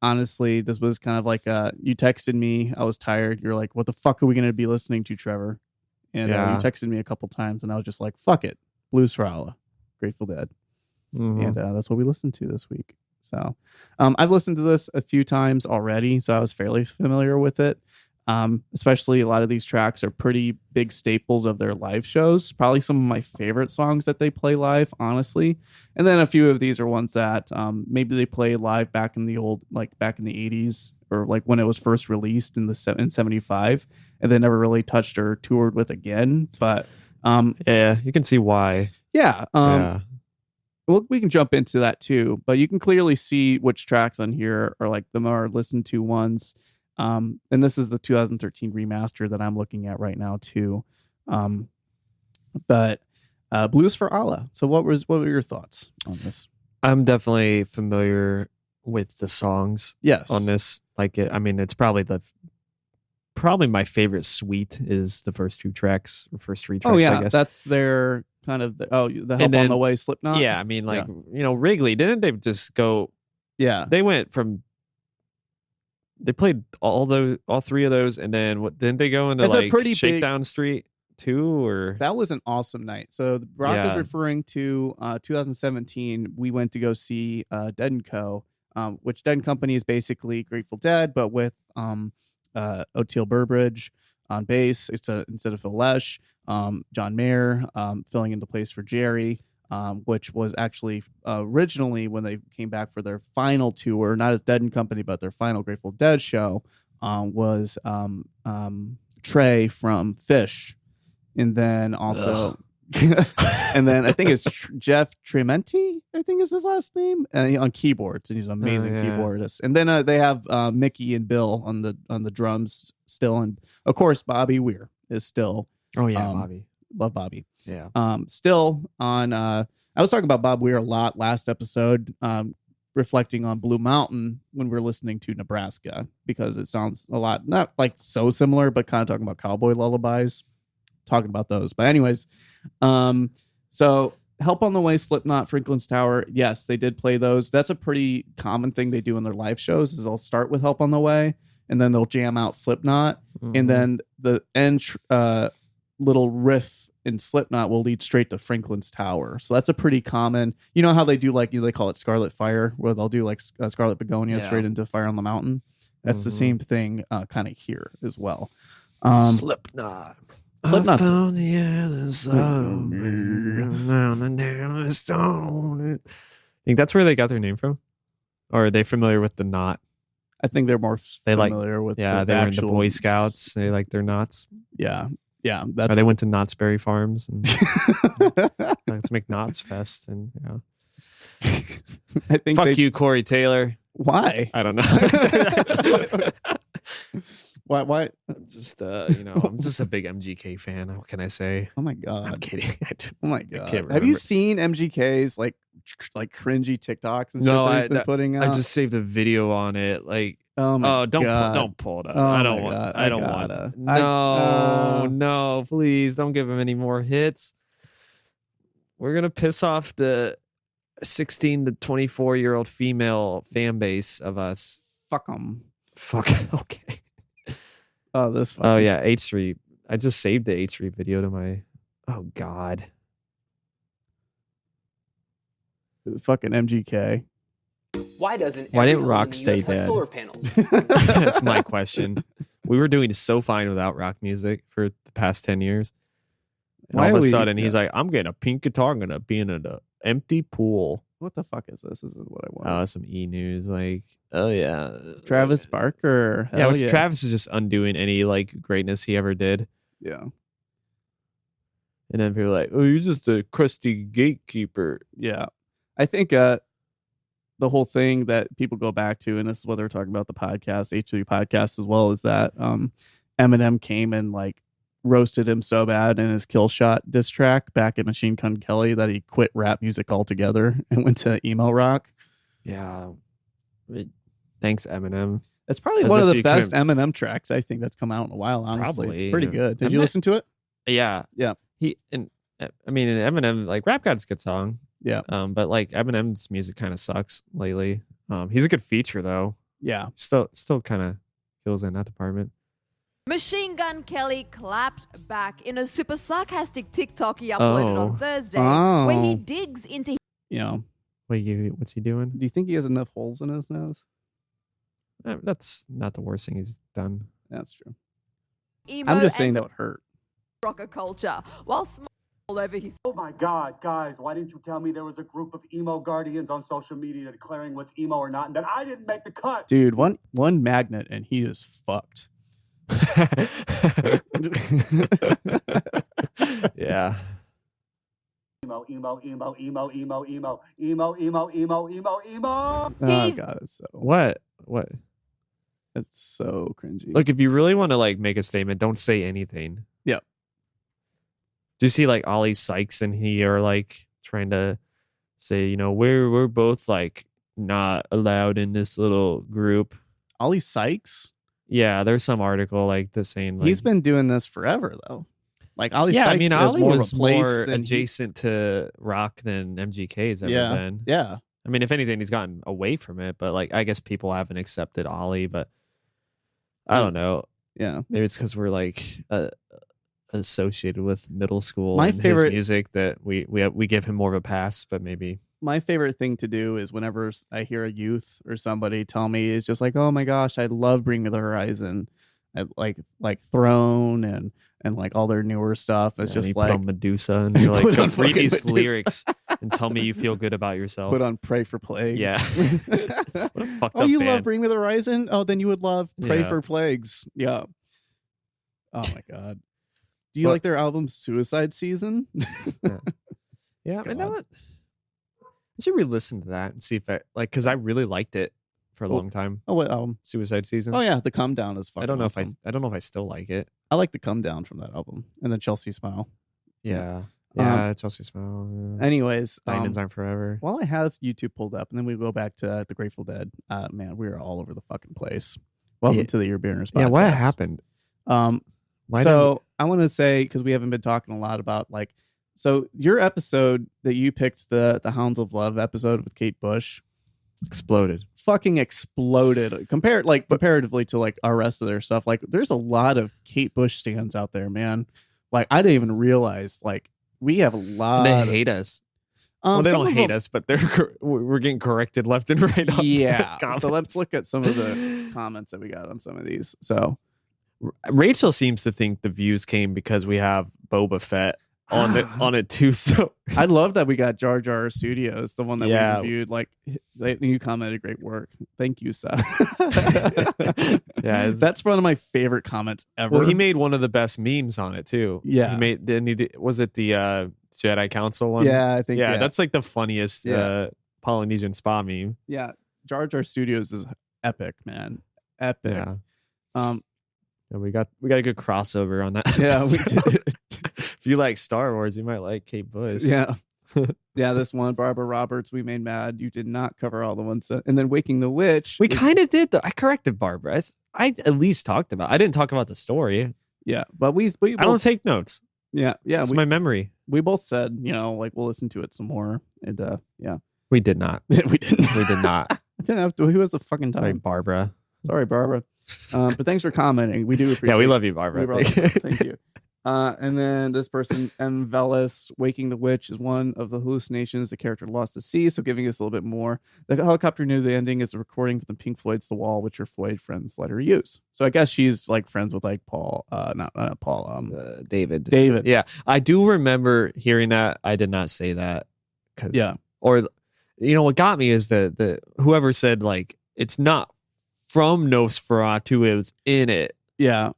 honestly, this was kind of like you texted me. I was tired. You're like, "What the fuck are we gonna be listening to, Trevor?" And you texted me a couple times, and I was just like, "Fuck it, Blues for Allah, Grateful Dead," and that's what we listened to this week. So, I've listened to this a few times already, so I was fairly familiar with it. Especially a lot of these tracks are pretty big staples of their live shows. Probably some of my favorite songs that they play live, honestly. And then a few of these are ones that maybe they played live back in the 80s, or like when it was first released in 75, and they never really touched or toured with again. But yeah, you can see why. Yeah. Well, we can jump into that too, but you can clearly see which tracks on here are like the more listened to ones. And this is the 2013 remaster that I'm looking at right now too. But Blues for Allah. So what were your thoughts on this? I'm definitely familiar with the songs. Yes. On this, it's probably my favorite suite is the first three tracks. Oh yeah, I guess. That's their kind of the Help on the Way Slipknot. Yeah, Wrigley, didn't they just go? Yeah, they went from. They played all three of those, and then didn't they go into a pretty Shakedown Street too? Or that was an awesome night. So Brock is referring to 2017. We went to go see Dead & Co., which Dead & Company is basically Grateful Dead, but with Oteil Burbridge on bass. Instead of Phil Lesh, John Mayer filling in the place for Jerry. Which was actually originally when they came back for their final tour, not as Dead and Company, but their final Grateful Dead show, was Trey from Fish, and then also, and then I think it's Jeff Trementi, I think is his last name, on keyboards, and he's an amazing keyboardist. And then they have Mickey and Bill on the drums still, and of course Bobby Weir is still. Oh yeah, Bobby. Love Bobby. Yeah. Still on. I was talking about Bob Weir a lot last episode. reflecting on Blue Mountain when we're listening to Nebraska, because it sounds a lot, not like so similar, but kind of talking about cowboy lullabies, talking about those. But anyways, so Help on the Way, Slipknot, Franklin's Tower. Yes, they did play those. That's a pretty common thing they do in their live shows, is they'll start with Help on the Way and then they'll jam out Slipknot. And then the end little riff in Slipknot will lead straight to Franklin's Tower. So that's a pretty common, you know how they do, like, they call it Scarlet Fire, where they'll do like Scarlet Begonia straight into Fire on the Mountain. That's the same thing kind of here as well. Slipknot. Slipknot's found the other side. I think that's where they got their name from, or are they familiar with the knot? I think they're more familiar with. Yeah, they were in the Boy Scouts. They like their knots. Yeah. Or they went to Knott's Berry Farms and let's make Knott's Fest. And I think fuck you, Corey Taylor. Why? I don't know. Why? I'm just I'm just a big MGK fan. What can I say? Oh my god! I'm kidding. Oh my god! Have you seen MGK's like cringy TikToks and stuff that he's been putting out? I just saved a video on it. Like, don't pull it up. Oh I don't want. No, please don't give him any more hits. We're gonna piss off the 16 to 24-year-old female fan base of us. Fuck them. Fuck. Okay. Oh, this. Oh yeah, H3. I just saved the H3 video to my. Oh god. Fucking MGK. Why didn't rock stay dead? Solar panels? That's my question. We were doing so fine without rock music for the past 10 years. And all of a sudden, he's like, I'm getting a pink guitar. I'm going to be in an empty pool. What the fuck is this? This is what I want. Oh, some E-News. Like, oh, yeah. Travis Barker. Yeah, Travis is just undoing any, like, greatness he ever did. Yeah. And then people are like, oh, you're just a crusty gatekeeper. Yeah. I think the whole thing that people go back to, and this is what they're talking about the podcast, H3 podcast as well, is that Eminem came and like roasted him so bad in his Kill Shot diss track back at Machine Gun Kelly that he quit rap music altogether and went to emo rock. Yeah. Thanks, Eminem. It's probably one of the best Eminem tracks I think that's come out in a while, honestly. Probably. It's pretty good. Did you listen to it? Yeah. Yeah. Eminem, like, Rap God's a good song. Yeah. But like Eminem's music kind of sucks lately. He's a good feature though. Yeah. Still kind of kills in that department. Machine Gun Kelly clapped back in a super sarcastic TikTok he uploaded on Thursday, where he digs into. What's he doing? Do you think he has enough holes in his nose? That's not the worst thing he's done. That's true. I'm just saying that would hurt. Rocker culture, while all over his. Oh my God, guys! Why didn't you tell me there was a group of emo guardians on social media declaring what's emo or not, and that I didn't make the cut? Dude, one magnet and he is fucked. Yeah. Emo. Oh god, it's so what? It's so cringy. Look, if you really want to like make a statement, don't say anything. Yeah. Do you see like Ollie Sykes and he are like trying to say, we're both like not allowed in this little group? Ollie Sykes? Yeah, there's some article like this saying like, he's been doing this forever though. Like Ollie Sykes Ollie was more than adjacent to rock than MGK's ever been. Yeah. I mean, if anything, he's gotten away from it, but like I guess people haven't accepted Ollie, but I don't know. Yeah. Maybe it's because we're like associated with middle school his music that we give him more of a pass, but maybe. My favorite thing to do is whenever I hear a youth or somebody tell me, is just like, oh my gosh, I love Bring Me the Horizon. I like Throne and like all their newer stuff. It's just like put on Medusa and you're like, don't read these lyrics and tell me you feel good about yourself. Put on Pray for Plagues. Yeah. What a fucked up you band. love Bring Me the Horizon? Oh, then you would love Pray for Plagues. Yeah. Oh my god. Do you like their album Suicide Season? Yeah. And I should re-listen to that and see if because I really liked it for a long time. Oh, what album? Suicide Season. Oh yeah, the Come Down is fucking I don't know awesome. if I still like it. I like the Come Down from that album, and then Chelsea Smile. Yeah. Yeah, it's also small. Anyways, diamonds aren't forever. While I have YouTube pulled up, and then we go back to the Grateful Dead. Man, we are all over the fucking place. Welcome to the Your Beerners podcast. Yeah, what happened? I want to say, because we haven't been talking a lot about so your episode that you picked, the Hounds of Love episode with Kate Bush, fucking exploded comparatively to our rest of their stuff. There's a lot of Kate Bush stands out there, man. I didn't even realize we have a lot. They hate us. Well, they don't hate us, but we're getting corrected left and right. Yeah. So let's look at some of the comments that we got on some of these. So Rachel seems to think the views came because we have Boba Fett on it too. So I love that we got Jar Jar Studios, the one that we reviewed. You commented, great work. Thank you, Seth. Yeah, that's one of my favorite comments ever. Well, he made one of the best memes on it too. Yeah, he made. Was it the Jedi Council one? Yeah, I think. Yeah, that's the funniest Polynesian spa meme. Yeah, Jar Jar Studios is epic, man. Epic. Yeah. We got a good crossover on that. Yeah, we did. If you like Star Wars, you might like Kate Bush. Yeah. Yeah, this one, Barbara Roberts, we made mad. You did not cover all the ones. And then Waking the Witch. We kind of did, though. I corrected Barbara. I at least talked about I didn't talk about the story. Yeah, but we I don't take notes. Yeah. It's my memory. We both said, we'll listen to it some more. And yeah. We did not. We didn't. We did not. I didn't have to. Who has the fucking time? Sorry, Barbara. But thanks for commenting. We do appreciate it. Yeah, we love you, Barbara. Thank you. And then this person, M. Velis, Waking the Witch is one of the hallucinations the character lost to see, so giving us a little bit more. The helicopter knew the ending is a recording from the Pink Floyd's The Wall, which her Floyd friends let her use. So I guess she's friends with Paul, not Paul, David. David. Yeah, I do remember hearing that. I did not say that. Or, what got me is the whoever said it's not from Nosferatu, it was in it. Yeah.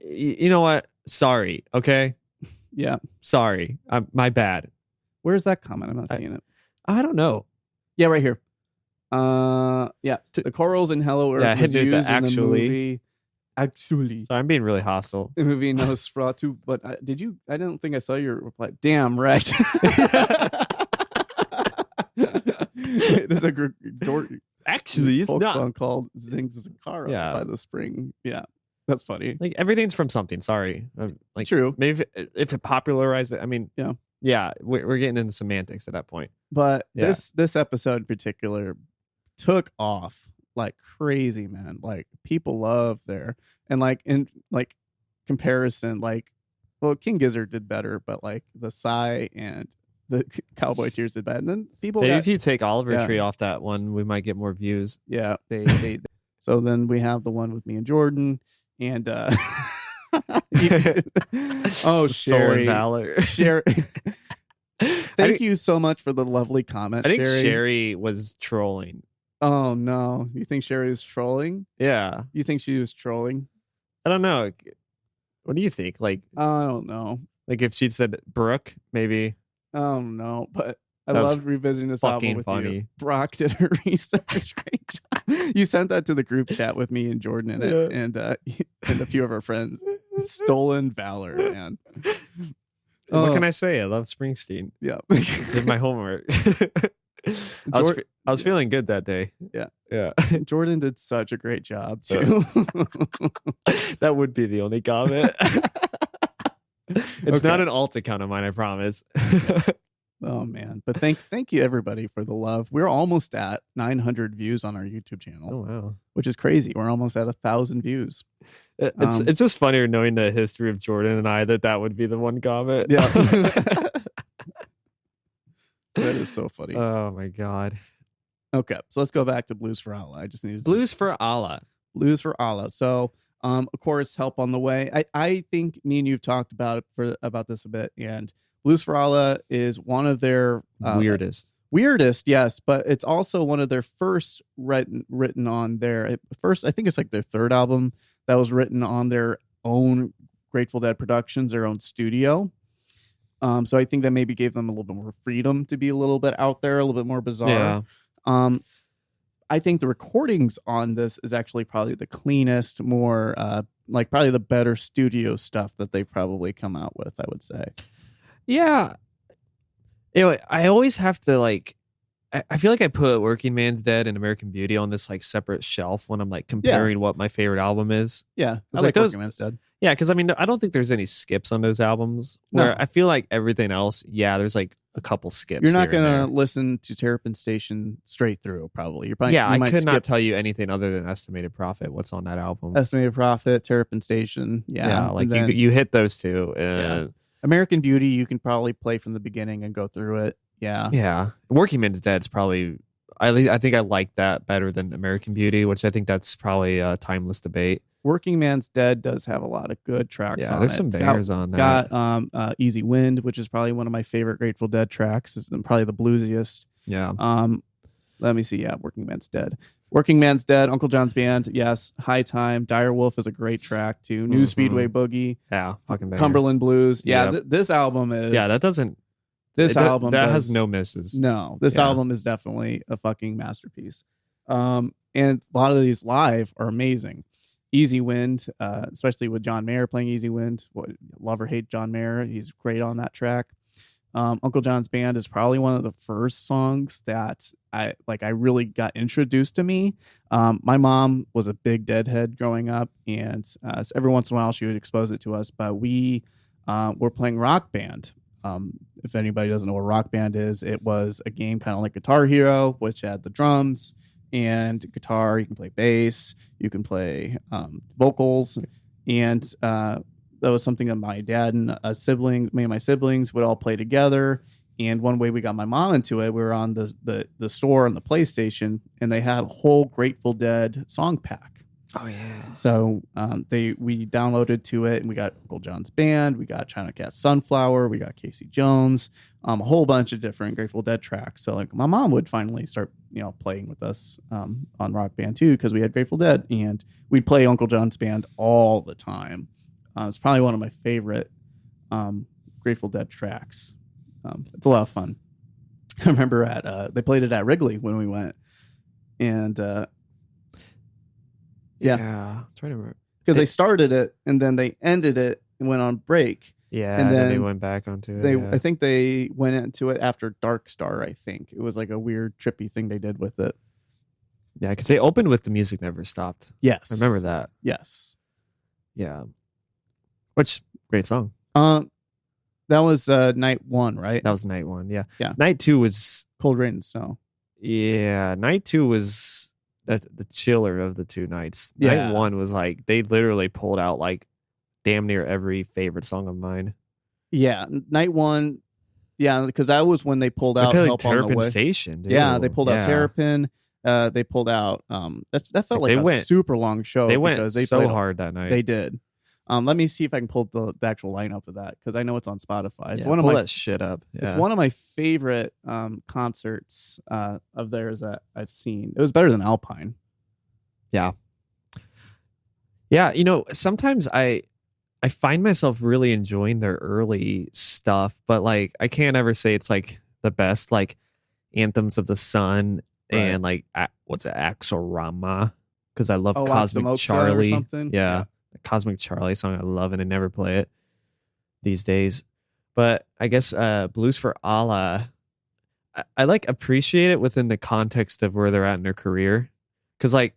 You know what? Sorry. Okay. Yeah. Sorry. My bad. Where's that comment? I'm not seeing it. I don't know. Yeah, right here. Yeah. The corals in Hello Earth was used in the movie. Actually. So I'm being really hostile. The movie Nosferatu, but I don't think I saw your reply. Damn right. It is a actually, it's folk not song called Zings Zakara by The Spring. Yeah, that's funny. Everything's from something. Sorry, true. Maybe if it popularized it. I mean, yeah. We're getting into semantics at that point. But this episode in particular took off like crazy, man. People love there, and in comparison, King Gizzard did better, but the Psy and the Cowboy Tears did bad, and then people. Maybe if you take Oliver Tree off that one, we might get more views. Yeah, they So then we have the one with me and Jordan, and Stolen Valor. Sherry. Thank you so much for the lovely comment. I think Sherry was trolling. Oh no, you think Sherry was trolling? Yeah, you think she was trolling? I don't know. What do you think? I don't know. If she'd said Brooke, maybe. I don't know, but I love revisiting this album with you. Brock did her research. Great job. You sent that to the group chat with me and Jordan in it, and a few of our friends. Stolen Valor, man. What can I say? I love Springsteen. Yeah, did my homework. I was feeling good that day. Yeah. Jordan did such a great job too. That would be the only comment. It's not an alt account of mine, I promise. Oh man, but thank you everybody for the love. We're almost at 900 views on our YouTube channel. Oh wow, which is crazy. We're almost at 1,000 views. It's just funnier knowing the history of Jordan and I that would be the one comment. Yeah, that is so funny. Oh my god. Okay, so let's go back to Blues for Allah. I just need Blues for Allah. Blues for Allah. So. Of course, help on the way. I think me and you've talked about this a bit, and Blues for Allah is one of their weirdest, yes, but it's also one of their first written on their first. I think it's their third album that was written on their own Grateful Dead Productions, their own studio. So I think that maybe gave them a little bit more freedom to be a little bit out there, a little bit more bizarre. Yeah. I think the recordings on this is actually probably the cleanest, more probably the better studio stuff that they've probably come out with, I would say. Yeah. Anyway, I always have to like. I feel like I put Working Man's Dead and American Beauty on this like separate shelf when I'm like comparing what my favorite album is. Yeah, I like Working Man's Dead. Yeah, because I mean, I don't think there's any skips on those albums. Where I feel like everything else, there's like a couple skips. You're not gonna listen to Terrapin Station straight through, probably. You're probably I could not tell you anything other than Estimated Profit. What's on that album? Estimated Profit, Terrapin Station. Yeah, like you hit those two. American Beauty, you can probably play from the beginning and go through it. Yeah. Working Man's Dead's probably. I think I like that better than American Beauty, which I think that's probably a timeless debate. Working Man's Dead does have a lot of good tracks on it. There's some bangers on that. Got Easy Wind, which is probably one of my favorite Grateful Dead tracks. It's probably the bluesiest. Yeah. Let me see. Yeah, Working Man's Dead. Working Man's Dead, Uncle John's Band, yes. High Time, Dire Wolf is a great track too. New Speedway Boogie. Yeah, fucking banger. Cumberland Blues. Yeah, this album is... Yeah, that doesn't... That has no misses. No, this album is definitely a fucking masterpiece. And a lot of these live are amazing. Easy Wind, especially with John Mayer playing Easy Wind. Love or hate John Mayer, he's great on that track. Uncle John's Band is probably one of the first songs that I really got introduced to me. My mom was a big Deadhead growing up, and every once in a while she would expose it to us. But we were playing Rock Band. If anybody doesn't know what Rock Band is, it was a game kind of like Guitar Hero, which had the drums and guitar. You can play bass, you can play vocals, and that was something that my dad and me and my siblings would all play together. And one way we got my mom into it, we were on the store on the PlayStation, and they had a whole Grateful Dead song pack. Oh yeah. So we downloaded to it, and we got Uncle John's Band, we got China Cat Sunflower, we got Casey Jones, a whole bunch of different Grateful Dead tracks. So like my mom would finally start playing with us on Rock Band too, because we had Grateful Dead, and we'd play Uncle John's Band all the time. It's probably one of my favorite Grateful Dead tracks. It's a lot of fun. I remember they played it at Wrigley when we went, and I'm trying to remember. Because they started it and then they ended it and went on break. Yeah, and then they went back onto it. I think they went into it after Dark Star, I think. It was like a weird, trippy thing they did with it. Yeah, because they opened with The Music Never Stopped. Yes. I remember that. Yes. Yeah. Which, great song. That was night one, right? That was night one, yeah. Yeah. Night two was... Cold Rain and Snow. Yeah, night two was... the chiller of the two nights. Yeah. Night one was like they literally pulled out like damn near every favorite song of mine. Yeah, night one. Yeah, because that was when they pulled out Help on the Terrapin Way. Station. Dude. Yeah, they pulled out Terrapin. They pulled out. That felt like a super long show. They went because they so played hard that night. They did. Let me see if I can pull the actual lineup of that, because I know it's on Spotify. It's pull that shit up. Yeah. It's one of my favorite concerts of theirs that I've seen. It was better than Alpine. Yeah. Yeah, sometimes I find myself really enjoying their early stuff, but like I can't ever say it's like the best, like Anthems of the Sun and like what's it, Axorama, because I love Cosmic Charlie. Or something? Yeah. The Cosmic Charlie song I love, and I never play it these days. But I guess Blues for Allah, I like appreciate it within the context of where they're at in their career. Because like,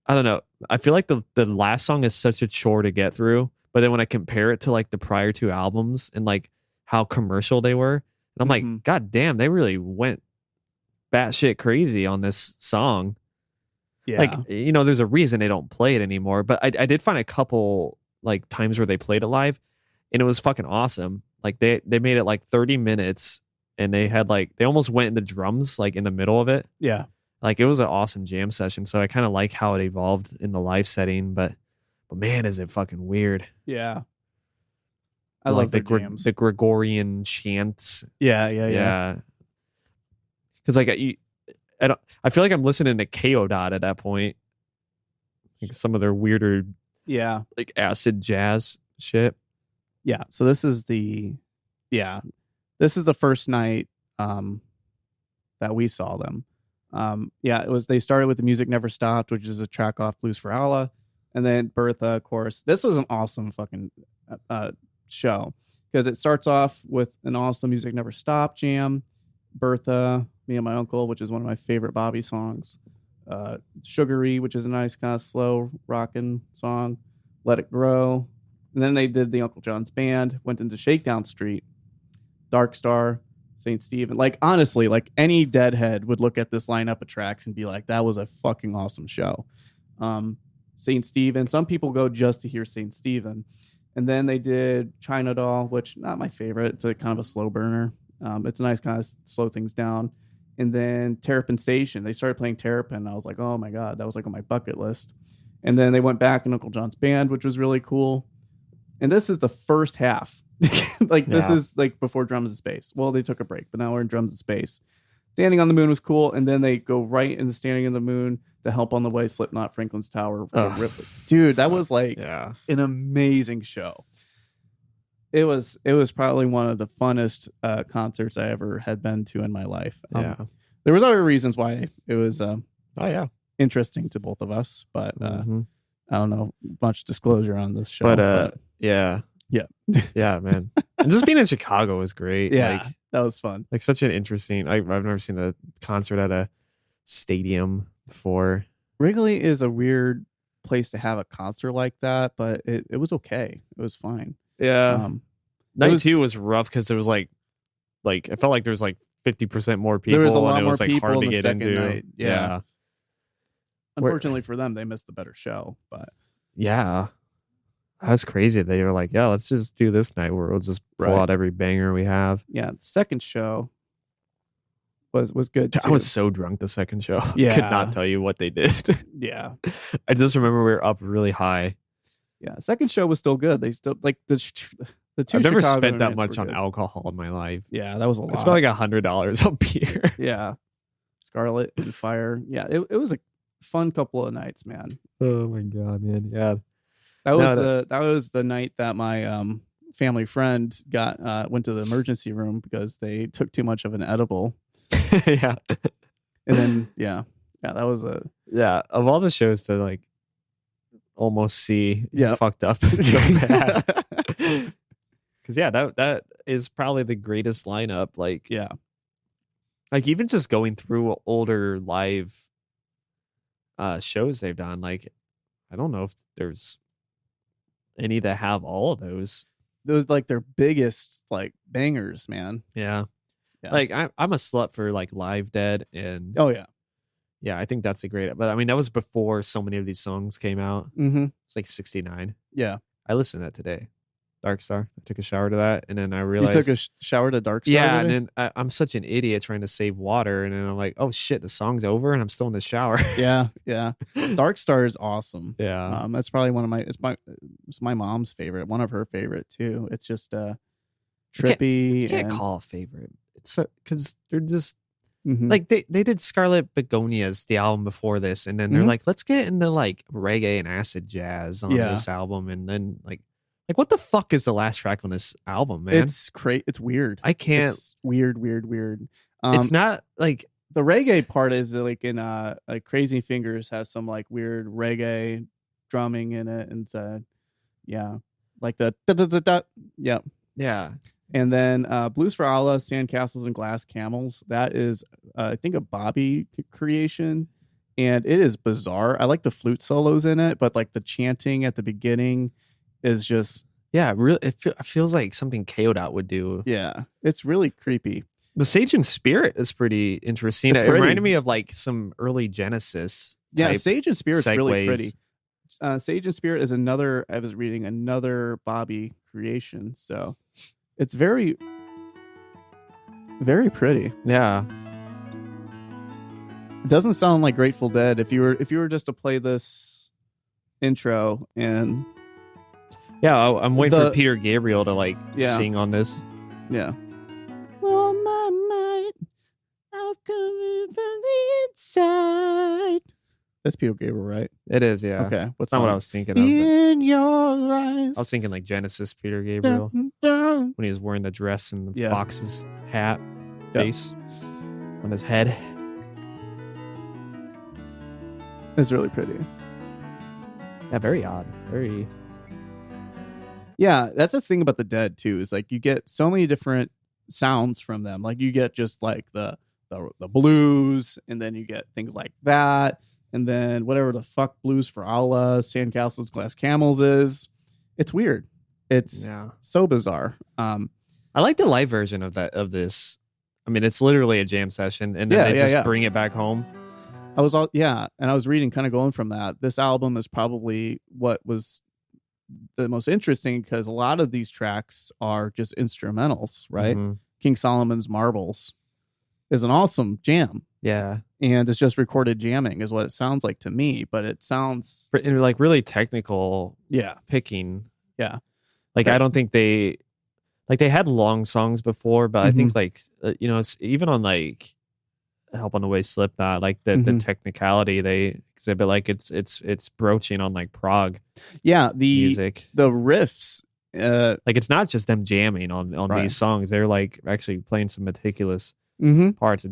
I don't know, I feel like the last song is such a chore to get through, but then when I compare it to like the prior two albums and like how commercial they were, and I'm like, God damn, they really went batshit crazy on this song. Yeah. Like, there's a reason they don't play it anymore, but I did find a couple like times where they played it live, and it was fucking awesome. Like they made it like 30 minutes, and they had like, they almost went into drums like in the middle of it. Yeah. Like it was an awesome jam session. So I kind of like how it evolved in the live setting, but man, is it fucking weird. Yeah. I like the jams. The Gregorian chants. Yeah. Because like I feel like I'm listening to KO Dot at that point. Like some of their weirder, like acid jazz shit. Yeah. So this is the first night that we saw them. It was, they started with The Music Never Stopped, which is a track off Blues for Allah, and then Bertha, of course. This was an awesome fucking show, because it starts off with an awesome Music Never Stop jam, Bertha, Me and My Uncle, which is one of my favorite Bobby songs, Sugary, which is a nice kind of slow rocking song, Let It Grow. And then they did the Uncle John's Band, went into Shakedown Street, Dark Star, St. Stephen. Like, honestly, like any deadhead would look at this lineup of tracks and be like, that was a fucking awesome show. St. Stephen. Some people go just to hear St. Stephen. And then they did China Doll, which not my favorite. It's a kind of a slow burner. It's a nice kind of slow things down. And then Terrapin Station. They started playing Terrapin. I was like, oh my God, that was like on my bucket list. And then they went back in Uncle John's Band, which was really cool. And this is the first half. This is like before Drums in Space. Well, they took a break, but now we're in Drums in Space. Standing on the Moon was cool. And then they go right into Standing in the Moon, The Help on the Way, Slipknot, Franklin's Tower. Dude, that was like an amazing show. It was probably one of the funnest concerts I ever had been to in my life. There was other reasons why it was interesting to both of us, but I don't know much disclosure on this show. But yeah, man. And just being in Chicago was great. Yeah, like, that was fun. Like such an interesting. I've never seen a concert at a stadium before. Wrigley is a weird place to have a concert like that, but it was okay. It was fine. Yeah. Night 2 was rough because there was like it felt like there was like 50% more people. There was a lot and it more was like people hard in to the get second into. night. Yeah. Unfortunately for them, they missed the better show. But yeah, that's crazy. They were like, yeah, let's just do this night where we'll just pull out every banger we have. Yeah, the second show was good too. I was so drunk the second show. Yeah. Could not tell you what they did. Yeah. I just remember we were up really high. Yeah, second show was still good. They still like the two. I've never Chicago spent that nights much were on good. alcohol in my life. Yeah, that was a lot. I spent like $100 on beer. Yeah, Scarlet and Fire. Yeah, it was a fun couple of nights, man. Oh my God, man. Yeah, that was the night that my family friend went to the emergency room because they took too much of an edible. Yeah, and then that was of all the shows to like almost see fucked up so bad. Because that is probably the greatest lineup. Like even just going through older live shows they've done, like I don't know if there's any that have all of those. Those like their biggest like bangers, man. Yeah. Like I'm a slut for like Live Dead and yeah, I think that's a great. But I mean that was before so many of these songs came out. Mm-hmm. It's like 69. Yeah, I listened to that today. Dark Star. I took a shower to that, and then I realized you took a shower to Dark Star. Yeah, and then I'm such an idiot trying to save water, and then I'm like, oh shit, the song's over, and I'm still in the shower. Yeah. Dark Star is awesome. Yeah, that's probably one of it's my mom's favorite, one of her favorite too. It's just trippy. You can't call a favorite. It's because they're just like they did Scarlet Begonias, the album before this, and then they're like, let's get into like reggae and acid jazz on this album, and then like what the fuck is the last track on this album, man? It's It's weird. I can't. It's weird. It's not like the reggae part is like in like Crazy Fingers has some like weird reggae drumming in it, and like the da-da-da-da. Yeah. And then Blues for Allah, Sandcastles and Glass Camels. That is I think a Bobby creation, and it is bizarre. I like the flute solos in it, but like the chanting at the beginning is just really it feels like something K.O.Dot would do. Yeah, it's really creepy. The Sage and Spirit is pretty interesting. It reminded me of like some early Genesis. Yeah, Sage and Spirit's segues. Really pretty. Sage and Spirit is another. I was reading another Bobby creation, so it's very, very pretty. Yeah, it doesn't sound like Grateful Dead. If you were just to play this intro and. Yeah, I'm waiting for Peter Gabriel to like sing on this. Yeah. Oh my might, I'll come from the inside. That's Peter Gabriel, right? It is, yeah. Okay, what's not what I was thinking of? In your eyes. I was thinking like Genesis Peter Gabriel when he was wearing the dress and the fox's hat face on his head. It's really pretty. Yeah, very odd. Very. Yeah, that's the thing about the Dead too. Is like you get so many different sounds from them. Like you get just like the blues, and then you get things like that, and then whatever the fuck Blues for Allah, Sandcastles, Glass Camels is. It's weird. It's so bizarre. I like the live version of this. I mean, it's literally a jam session, and then they just bring it back home. I was reading, kind of going from that. This album is probably what was the most interesting because a lot of these tracks are just instrumentals, right? Mm-hmm. King Solomon's Marbles is an awesome jam. Yeah. And it's just recorded jamming is what it sounds like to me, but it sounds like really technical picking. Yeah. Like I don't think they had long songs before, but I think like it's even on like Help on the Way, Slipknot, like the technicality they exhibit, like it's broaching on like prog music. The riffs, like it's not just them jamming on these songs. They're like actually playing some meticulous parts. So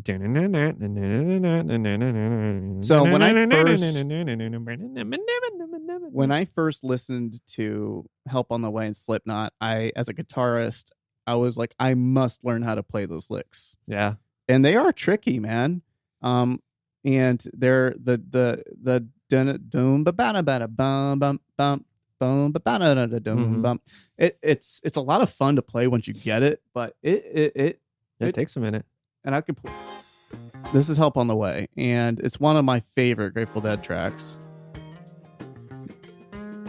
when I first listened to Help on the Way and Slipknot, as a guitarist, I was like, I must learn how to play those licks. Yeah. And they are tricky, man. And they're the doom ba ba ba bum bum bum boom ba ba doom bum. It's a lot of fun to play once you get it, but it takes a minute. And I can play. This is Help on the Way, and it's one of my favorite Grateful Dead tracks.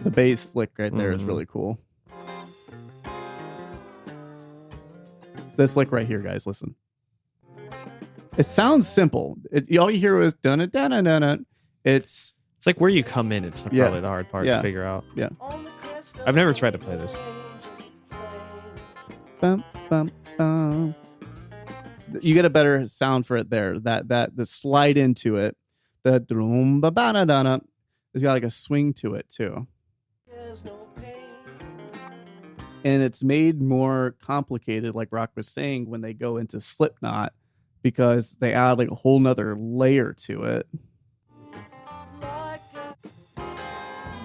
The bass lick right there is really cool. This lick right here, guys, listen. It sounds simple. All you hear is dun dun dun dun dun. It's like where you come in. It's probably the hard part to figure out. Yeah. I've never tried to play this. Bum bum bum. You get a better sound for it there. The slide into it. The drum ba ba da da. It's got like a swing to it too. And it's made more complicated, like Rock was saying, when they go into Slipknot, because they add like a whole nother layer to it.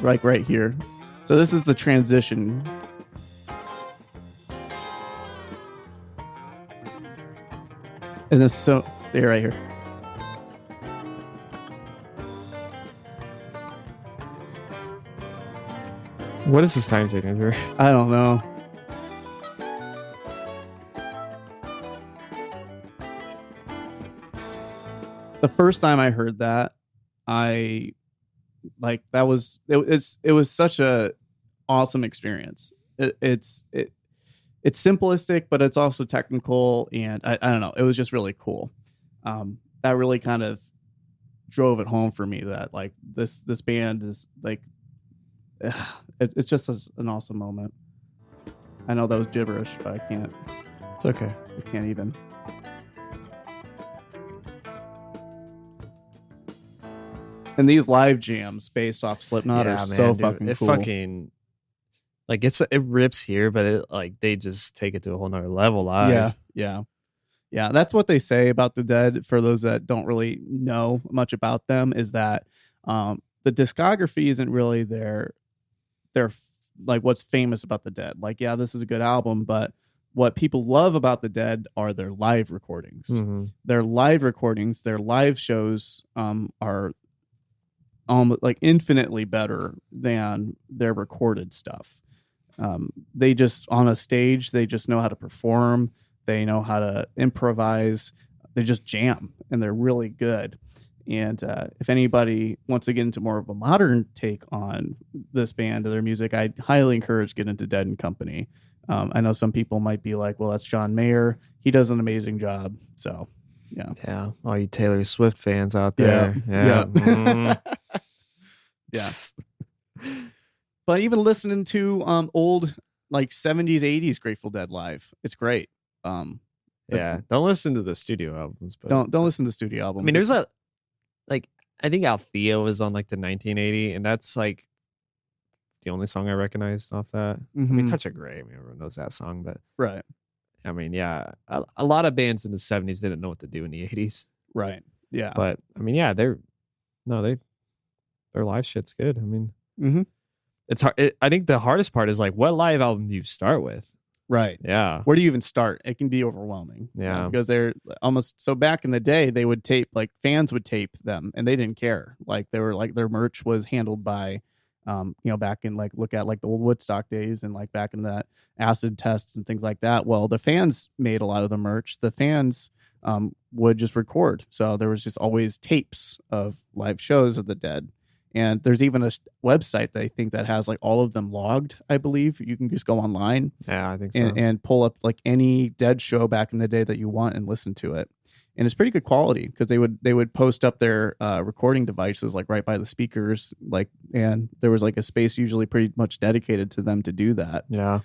Like right here. So this is the transition. And it's so there right here. What is this time signature? I don't know. The first time I heard that, it was such a awesome experience. It's simplistic, but it's also technical, and I don't know. It was just really cool. That really kind of drove it home for me that like this band is like it's just an awesome moment. I know that was gibberish, but I can't. It's okay. I can't even. And these live jams based off Slipknot are so fucking cool. It fucking like it rips here, but it like they just take it to a whole nother level live. Yeah. That's what they say about the Dead. For those that don't really know much about them, is that the discography isn't really their like what's famous about the Dead. Like, yeah, this is a good album, but what people love about the Dead are their live recordings. Their live recordings, their live shows are like infinitely better than their recorded stuff. They just on a stage, they just know how to perform. They know how to improvise. They just jam, and they're really good. And if anybody wants to get into more of a modern take on this band or their music, I highly encourage getting into Dead and Company. I know some people might be like, well, that's John Mayer. He does an amazing job. So, yeah. Yeah. All you Taylor Swift fans out there. Yeah. Yeah. But even listening to old like 70s, 80s Grateful Dead live, it's great. Don't listen to the studio albums. But don't listen to studio albums. I mean, there's I think Althea was on like the 1980, and that's like the only song I recognized off that. I mean, Touch of Grey. I mean, everyone knows that song, but right. I mean, yeah, a lot of bands in the 70s didn't know what to do in the 80s. Right. Yeah. But I mean, yeah, their live shit's good. I mean, It's hard. I think the hardest part is like, what live album do you start with? Right. Yeah. Where do you even start? It can be overwhelming. Yeah. Because they're almost so back in the day, they would tape, like fans would tape them and they didn't care. Like they were like their merch was handled by, back in like look at like the old Woodstock days and like back in that acid tests and things like that. Well, the fans made a lot of the merch. The fans would just record. So there was just always tapes of live shows of the Dead. And there's even a website that I think that has like all of them logged, I believe. You can just go online. Yeah, I think so. And pull up like any Dead show back in the day that you want and listen to it. And it's pretty good quality because they would post up their recording devices like right by the speakers, like, and there was like a space usually pretty much dedicated to them to do that. Yeah.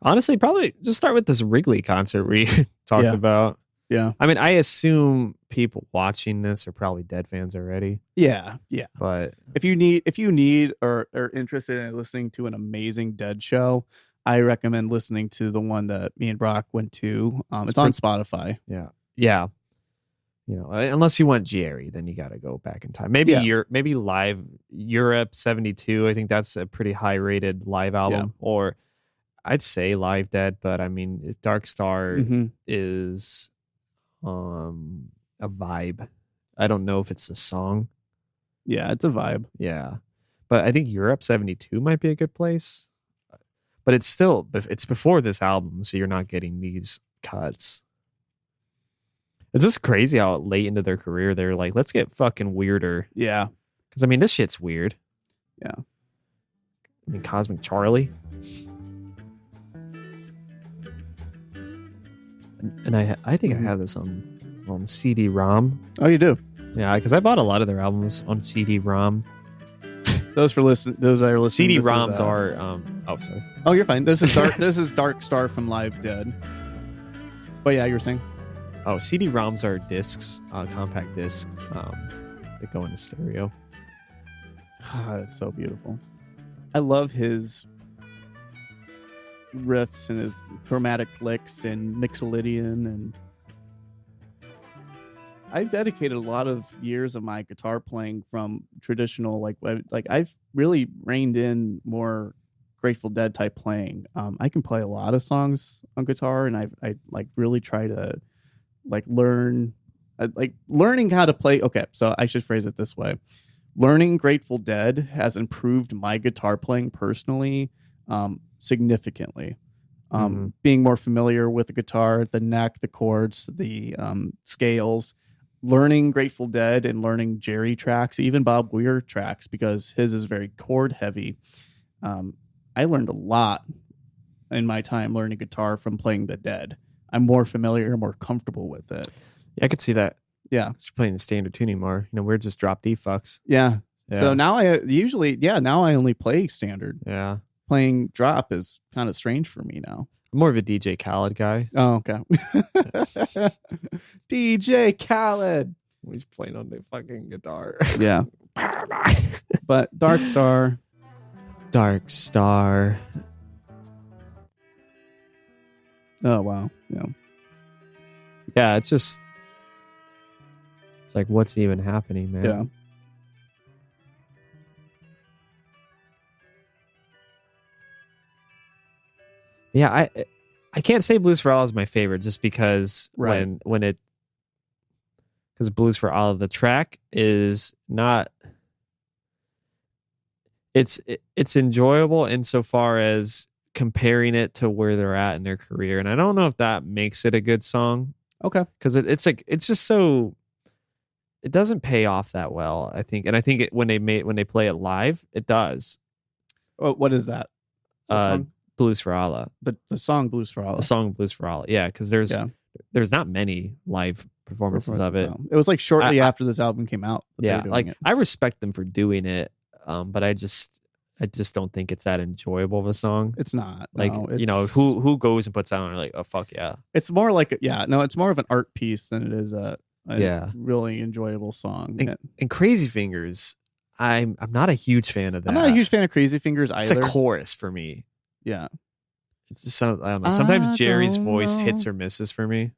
Honestly, probably just start with this Wrigley concert we talked about. Yeah. I mean, I assume people watching this are probably Dead fans already. Yeah. Yeah. But if you need or are interested in listening to an amazing Dead show, I recommend listening to the one that me and Brock went to. It's on Spotify. Yeah. Yeah. Unless you want Jerry, then you got to go back in time. Maybe live Europe 72. I think that's a pretty high rated live album. Yeah. Or I'd say Live Dead, but I mean, Dark Star is a vibe. I don't know if it's a song. Yeah, it's a vibe. Yeah. But I think Europe 72 might be a good place. But it's before this album, so you're not getting these cuts. It's just crazy how late into their career they're like, let's get fucking weirder. Yeah. Because I mean, this shit's weird. Yeah. I mean, Cosmic Charlie. And I think I have this on CD-ROM. Oh, you do? Yeah, because I bought a lot of their albums on CD-ROM. Those that are listening. CD-ROMs are. Oh, sorry. Oh, you're fine. This is Dark. This is Dark Star from Live Dead. But yeah, you were saying. Oh, CD-ROMs are discs, compact discs that go into stereo. That's so beautiful. I love his riffs and his chromatic licks and Mixolydian, and I've dedicated a lot of years of my guitar playing from traditional like I've really reined in more Grateful Dead type playing. I can play a lot of songs on guitar, and I like really try to like learning how to play. Okay, so I should phrase it this way: learning Grateful Dead has improved my guitar playing personally significantly. Being more familiar with the guitar, the neck, the chords, the scales, learning Grateful Dead and learning Jerry tracks, even Bob Weir tracks, because his is very chord heavy. I learned a lot in my time learning guitar from playing the Dead. I'm more familiar, more comfortable with it. Yeah, I could see that. Yeah. Just playing the standard tuning more. We're just drop D fucks. Yeah. So now now I only play standard. Yeah. Playing drop is kind of strange for me now. I'm more of a DJ Khaled guy. Oh, okay. DJ Khaled. He's playing on the fucking guitar. Yeah. But Dark Star. Dark Star. Oh, wow. Yeah. Yeah, it's like, what's even happening, man? Yeah. Yeah, I can't say Blues for Allah is my favorite just because because Blues for Allah, the track is not. It's enjoyable insofar as comparing it to where they're at in their career, and I don't know if that makes it a good song. Okay, because it's just so. It doesn't pay off that well, I think, and I think when they play it live, it does. What is that? Blues for Allah. The song Blues for Allah. The song Blues for Allah. Yeah, because there's not many live performances of it. It was like shortly after this album came out. Yeah, like I respect them for doing it, but I just don't think it's that enjoyable of a song. It's not. Like, who goes and puts out and like, oh fuck yeah. It's more like it's more of an art piece than it is a really enjoyoable song. And Crazy Fingers, I'm not a huge fan of that. I'm not a huge fan of Crazy Fingers either. It's a chorus for me. Yeah. It's just I don't know. Sometimes Jerry's voice hits or misses for me.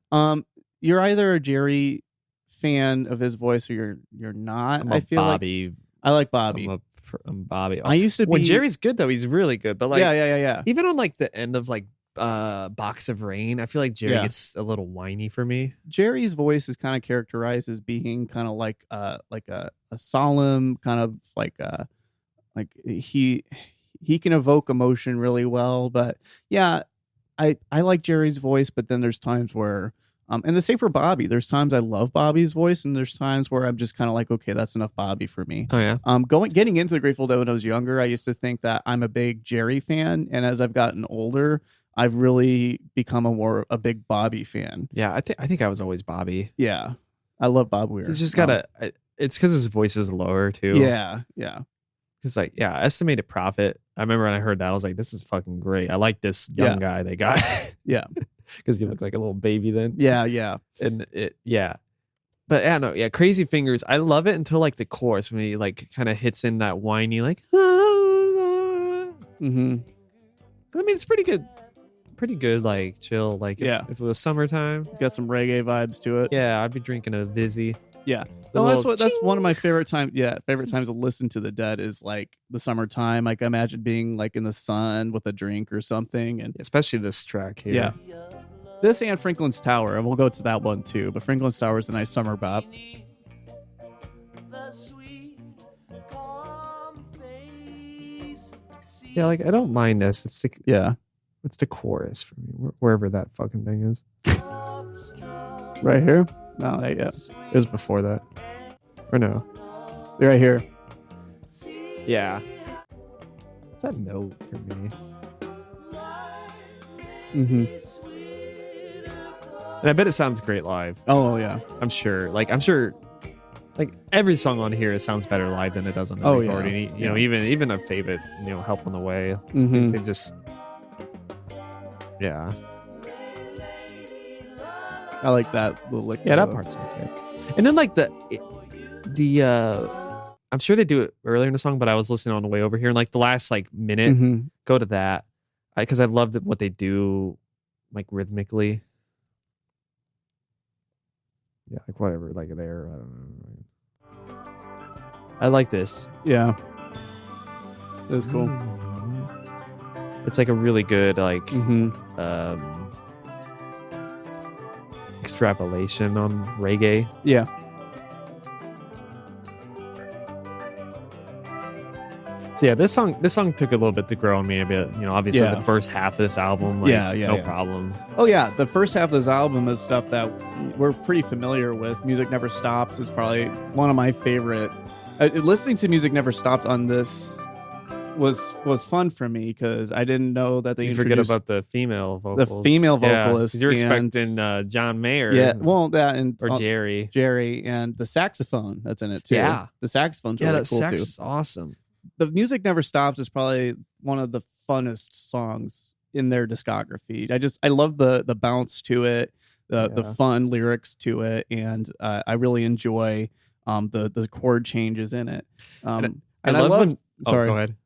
You're either a Jerry fan of his voice or you're not. I feel Bobby. I like Bobby. I'm a Bobby. I used to be when Jerry's good though, he's really good. But like, yeah. Even on like the end of like Box of Rain, I feel like Jerry gets a little whiny for me. Jerry's voice is kind of characterized as being kind of like a solemn kind of like he can evoke emotion really well. But yeah, I like Jerry's voice, but then there's times where and the same for Bobby. There's times I love Bobby's voice, and there's times where I'm just kind of like, okay, that's enough Bobby for me. Oh yeah. Getting into the Grateful Dead when I was younger, I used to think that I'm a big Jerry fan, and as I've gotten older, I've really become a big Bobby fan. Yeah, I think I was always Bobby. Yeah, I love Bob Weir. He's just it's because his voice is lower too. Yeah. Because like Estimated Profit. I remember when I heard that, I was like, this is fucking great. I like this young guy they got. Yeah. Because he looked like a little baby then. Yeah. And But no, Crazy Fingers. I love it until like the chorus when he like kind of hits in that whiny like. Mm-hmm. I mean, it's pretty good, like chill. Like if it was summertime, It's got some reggae vibes to it. yeah, I'd be drinking a Vizzy. Yeah. The No, little that's one of my favorite times. Yeah, favorite times to listen to the Dead is like the summertime. Like I imagine being like in the sun with a drink or something, and Especially this track here. yeah. This and Franklin's Tower, and we'll go to that one too. But Franklin's Tower is a nice summer bop. Yeah, like I don't mind this. It's Yeah. the chorus for me, wherever that fucking thing is. Right here? No, yeah. It was before that, or no? Right here. Yeah. What's that note for me? Mm-hmm. And I bet it sounds great live. Oh yeah. I'm sure. Like every song on here sounds better live than it does on the recording. You know, even a favorite, Help on the Way. Mm-hmm. They just, yeah. I like that little lick. Yeah, that part's okay. And then like the I'm sure they do it earlier in the song, but I was listening on the way over here, and like the last like minute, Mm-hmm. go to that because I love what they do, like rhythmically. Yeah, like whatever, like there. I don't know. I like this. Yeah. That's cool. It's like a really good like Mm-hmm. Extrapolation on reggae. Yeah. So yeah, this song took a little bit to grow on me a bit. Obviously the first half of this album, like, no problem. Oh yeah, the first half of this album is stuff that we're pretty familiar with. Music Never Stops is probably one of my favorite. Listening to Music Never Stopped on this was fun for me because I didn't know that they forget about the female vocals. The female vocalist. Yeah, you're expecting John Mayer. Yeah, well, that and or Jerry and the saxophone that's in it too. Yeah, the saxophone's really cool sax too. Is awesome. The Music Never Stops is probably one of the funnest songs in their discography. I love the bounce to it, the fun lyrics to it, and I really enjoy the chord changes in it. And I love when. Sorry, go ahead.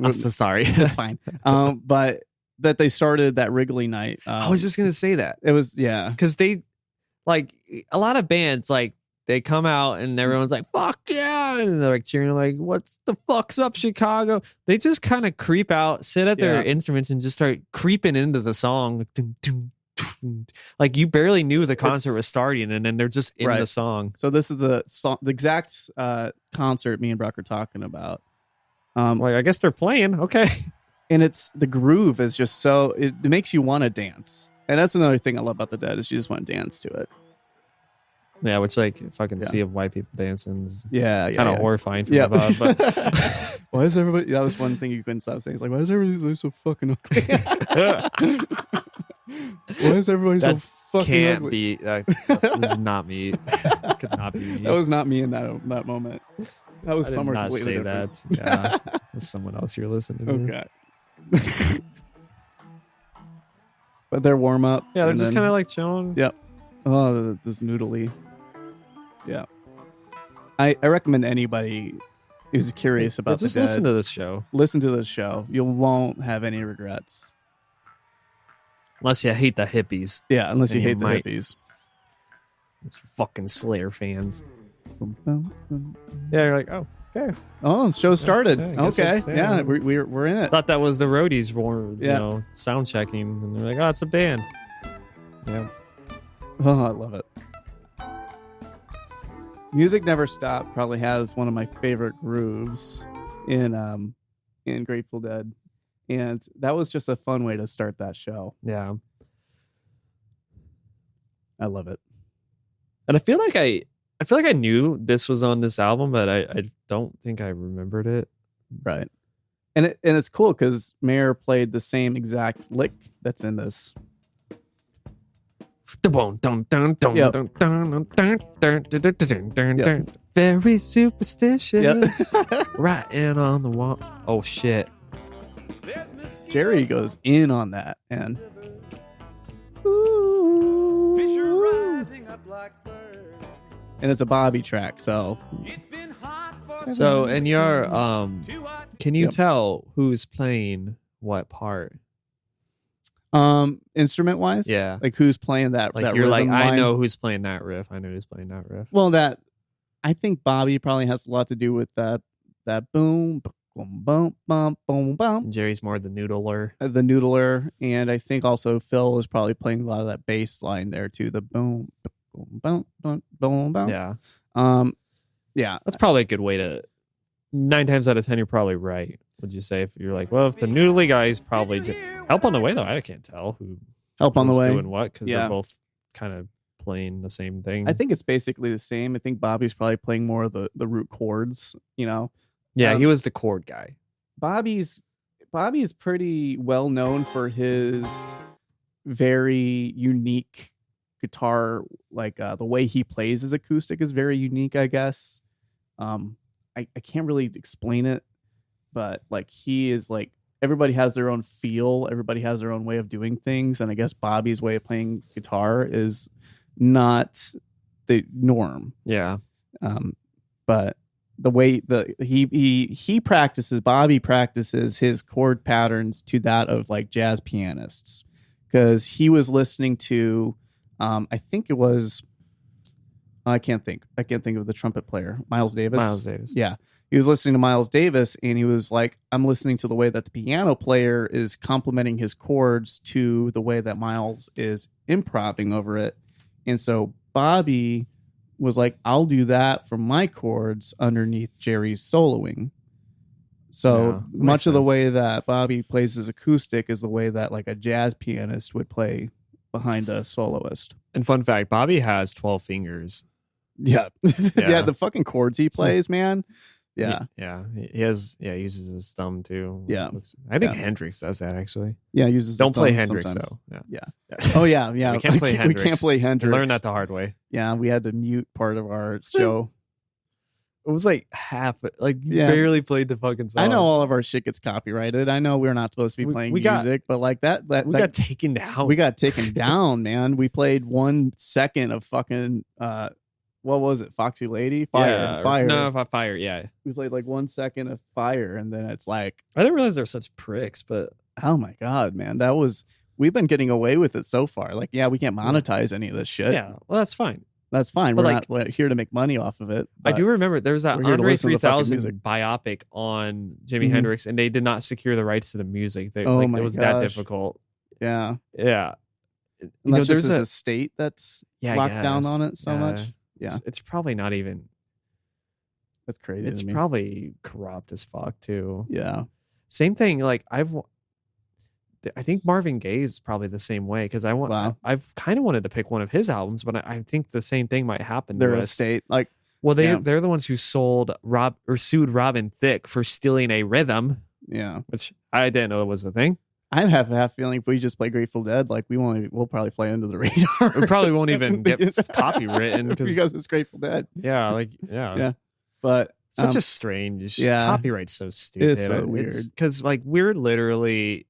I'm so sorry. That's fine. But that they started that Wrigley night. I was just gonna say that it was because they like a lot of bands like. They come out and everyone's like, fuck yeah. And they're like cheering, like, what's the fuck's up, Chicago? They just kind of creep out, sit at their instruments and just start creeping into the song. Like you barely knew the concert was starting and then they're just in the song. So this is the song, the exact concert me and Brock are talking about. Like, I guess they're playing. Okay. And the groove is just so, it makes you want to dance. And that's another thing I love about the Dead is you just want to dance to it. Yeah, which like if I can see of white people dancing is kind of horrifying for me. But why is everybody? That was one thing you couldn't stop saying. It's like, why is everybody so fucking ugly? Why is everybody so fucking ugly? That was not me. Could not be me. That was not me in that moment. That was somewhere not completely say different. That. Yeah, that's someone else you're listening to. Okay. But they're warm up. Yeah, they're just kind of like chilling. Yep. Oh, this noodly. Yeah. I recommend anybody who's curious about just the Dead, listen to this show. Listen to this show. You won't have any regrets. Unless you hate the hippies. Yeah, unless you hate the might. hippies. It's fucking Slayer fans. Yeah, you're like, oh, Okay. Oh, show started. Yeah, I guess Okay. it's, Yeah, we're in it. Thought that was the roadies were, sound checking, and they're like, "Oh, it's a band." Yeah. Oh, I love it. Music Never Stop probably has one of my favorite grooves in Grateful Dead, and that was just a fun way to start that show. Yeah. I love it. And I feel like I knew this was on this album, but I don't think I remembered it. Right. And it's cool because Mayer played the same exact lick that's in this. Very superstitious. Writing on the wall. Oh shit. Jerry goes in on that, and and it's a Bobby track, so and you're can you tell who's playing what part? Instrument wise, yeah, like who's playing that? Like that you're like, rhythm I line? know who's playing that riff. I know who's playing that riff. Well, that I think Bobby probably has a lot to do with that boom, boom, boom, boom, boom, boom. Jerry's more the noodler. The noodler, and I think also Phil is probably playing a lot of that bass line there too. The boom, boom, boom, boom, boom, boom. Yeah. Yeah. That's probably a good way to. 9 times out of 10, you're probably right. Would you say if you're like, well, if the noodly guy is probably Help on the Way though, I can't tell who Help on the Way doing what because they're both kind of playing the same thing. I think it's basically the same. I think Bobby's probably playing more of the root chords. Yeah, he was the chord guy. Bobby's pretty well known for his very unique guitar, like the way he plays his acoustic is very unique, I guess. I can't really explain it, but like he is like everybody has their own feel, everybody has their own way of doing things, and I guess Bobby's way of playing guitar is not the norm. Yeah. But the way Bobby practices his chord patterns to that of like jazz pianists, because he was listening to I think it was I can't think of the trumpet player, Miles Davis. Yeah. He was listening to Miles Davis and he was like, I'm listening to the way that the piano player is complementing his chords to the way that Miles is improvising over it. And so Bobby was like, I'll do that for my chords underneath Jerry's soloing. So much of the way that Bobby plays his acoustic is the way that like a jazz pianist would play behind a soloist. And fun fact, Bobby has 12 fingers. Yeah. Yeah, the fucking chords he plays, man. Yeah. He uses his thumb too. Yeah. I think Hendrix does that actually. Yeah, uses Don't play Hendrix sometimes. though. Yeah. Oh yeah. We can't play Hendrix. We can't play Hendrix. We learned that the hard way. Yeah, we had to mute part of our show. It was like half, like you barely played the fucking song. I know all of our shit gets copyrighted. I know we're not supposed to be playing music, but like that got taken down. We got taken down, man. We played 1 second of fucking what was it? Foxy Lady? Fire. No, Fire, yeah. We played like 1 second of Fire, and then it's like I didn't realize they're such pricks, but oh my god, man. We've been getting away with it so far. Like, yeah, we can't monetize any of this shit. Yeah, well that's fine. That's fine. We're not here to make money off of it. I do remember there was that Andre 3000 biopic on Jimi Hendrix, and they did not secure the rights to the music. It was that difficult. Yeah. Yeah. And that's just his estate that's locked down on it so much. Yeah. It's probably not even. That's crazy. It's probably corrupt as fuck too. Yeah. Same thing. Like I think Marvin Gaye is probably the same way because I've kind of wanted to pick one of his albums, but I think the same thing might happen. Their estate, like, well, they're the ones who sued Robin Thicke for stealing a rhythm. Yeah, which I didn't know it was a thing. I have a feeling if we just play Grateful Dead, like we'll probably fly under the radar. We probably won't even get copywritten because it's Grateful Dead. Yeah, yeah. But such a strange copyright's so stupid. It's so weird because like we're literally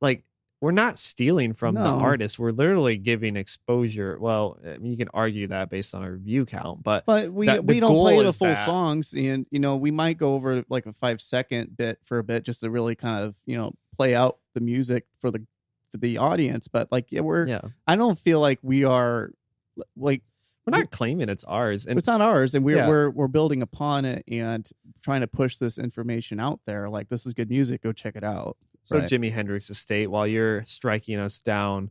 like we're not stealing from the artist. We're literally giving exposure. Well, I mean, you can argue that based on our view count, but we don't play the full songs, and we might go over like a 5-second bit for a bit just to really kind of play out the music for the audience. But like I don't feel like we are like we're not claiming it's ours, and it's not ours, and we're building upon it and trying to push this information out there. Like, this is good music. Go check it out. So Jimi Hendrix estate, while you're striking us down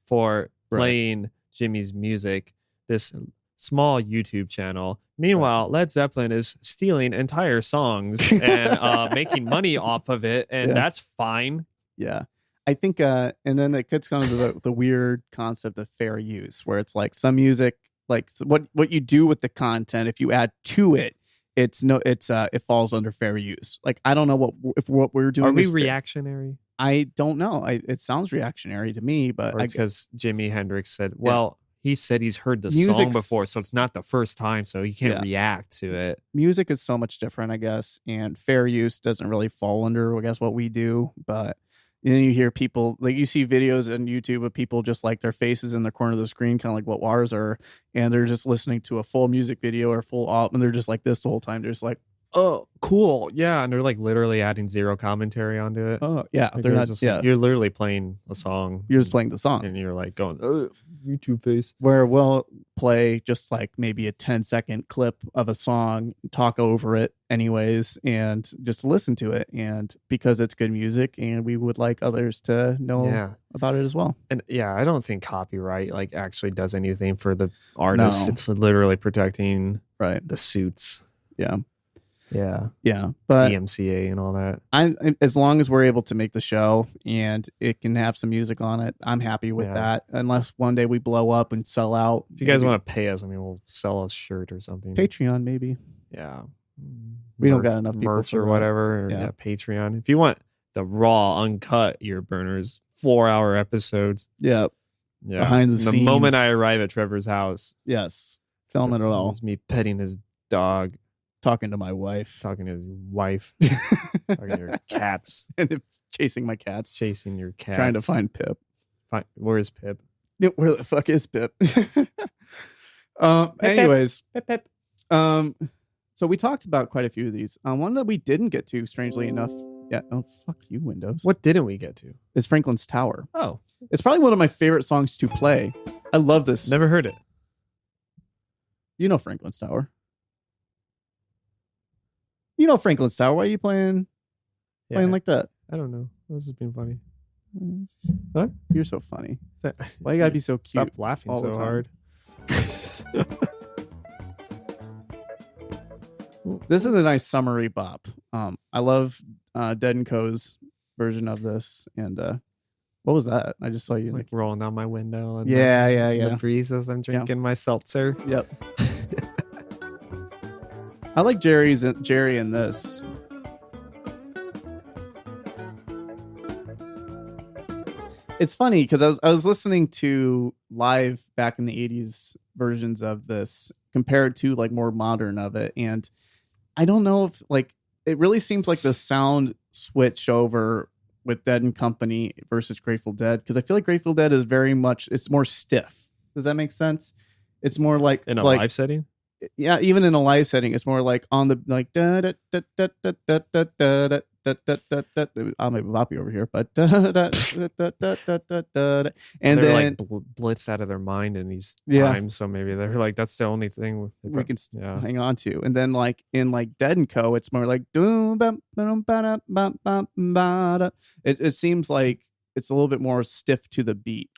for playing Jimmy's music, this small YouTube channel. Meanwhile, Led Zeppelin is stealing entire songs and making money off of it, and that's fine. Yeah. I think, and then it gets into the weird concept of fair use, where it's like some music, like what you do with the content, if you add to it, it falls under fair use. Like, I don't know what we're doing. Are we reactionary? I don't know. It sounds reactionary to me, but it's because Jimi Hendrix said, well, he said he's heard the song before, so it's not the first time, so he can't react to it. Music is so much different, I guess, and fair use doesn't really fall under, I guess, what we do. But you hear people, like, you see videos on YouTube of people just like their faces in the corner of the screen, kind of like what ours are, and they're just listening to a full music video or full album, and they're just like this the whole time. They're just like, oh, cool, yeah, and they're like literally adding zero commentary onto it. Oh, yeah, like they're not. Just, you're literally playing a song. You're just playing the song, and you're like going, YouTube face. Where we'll play just like maybe a 10-second clip of a song, talk over it anyways, and just listen to it. And because it's good music, and we would like others to know about it as well. And I don't think copyright like actually does anything for the artists. No. It's literally protecting the suits. Yeah. Yeah, but DMCA and all that. As long as we're able to make the show and it can have some music on it, I'm happy with that. Unless one day we blow up and sell out. If you guys want to pay us, I mean, we'll sell a shirt or something. Patreon, maybe. Yeah, we don't got enough people merch or whatever. Or, Patreon. If you want the raw, uncut ear burners, 4-hour episodes. Yeah. Behind the scenes. The moment I arrive at Trevor's house. Yes. Filming it all. It's me petting his dog. Talking to my wife. Talking to his wife. Talking to your cats. And chasing my cats. Chasing your cats. Trying to find Pip. Where is Pip? Where the fuck is Pip? Anyways. Pip. So we talked about quite a few of these. One that we didn't get to, strangely enough. Yeah. Oh, fuck you, Windows. What didn't we get to? It's Franklin's Tower. Oh. It's probably one of my favorite songs to play. I love this. Never heard it. You know Franklin's Tower. You know Franklin's Tower. Why are you playing like that? I don't know. This has been funny. What? You're so funny. Why you gotta be so cute? Stop laughing so hard. This is a nice summary bop. I love Dead & Co.'s version of this. And what was that? I just saw you like rolling down my window. And the breeze as I'm drinking my seltzer. Yep. I like Jerry in this. It's funny because I was listening to live back in the 80s versions of this compared to like more modern of it, and I don't know if like it really seems like the sound switched over with Dead and Company versus Grateful Dead, because I feel like Grateful Dead is very much, it's more stiff. Does that make sense? It's more like in a live setting. Yeah, even in a live setting, it's more like on the like da da da da da da da da da da da. I'll maybe Boppy over here, but da da da da da da. And they're then like blitzed out of their mind in these times, so maybe they're like that's the only thing we can hang on to. And then like in like Dead and Co, it's more like it seems like it's a little bit more stiff to the beat.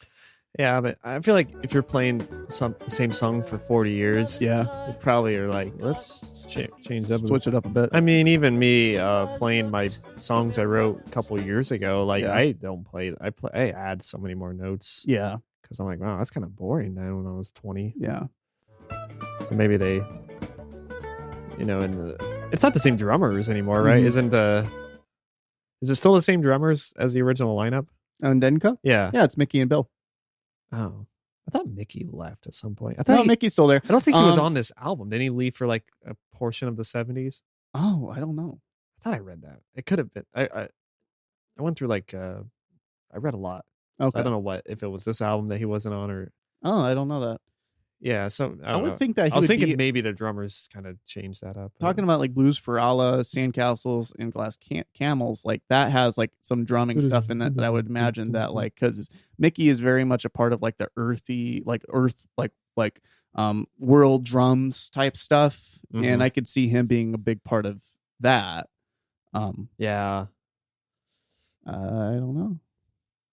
Yeah, but I feel like if you're playing the same song for 40 years, you probably are like, let's change up, switch it up a bit. I mean, even me playing my songs I wrote a couple years ago, like I don't play. I add so many more notes. Yeah, because I'm like, wow, that's kind of boring then when I was 20. Yeah. So maybe they, and it's not the same drummers anymore, right? Mm-hmm. Is it still the same drummers as the original lineup? On Dead & Co? Yeah, it's Mickey and Bill. Oh, I thought Mickey left at some point. I thought Mickey's still there. I don't think he was on this album. Didn't he leave for like a portion of the 70s? Oh, I don't know. I thought I read that. It could have been. I went through like I read a lot. Okay. So I don't know if it was this album that he wasn't on or. Oh, I don't know that. Yeah, so I would think that I was thinking maybe the drummers kind of changed that up. Talking about like Blues for Allah, Sandcastles, and Glass Camels, like that has like some drumming stuff in that I would imagine that like because Mickey is very much a part of like the earthy, like earth, like world drums type stuff, and I could see him being a big part of that. Yeah. I don't know.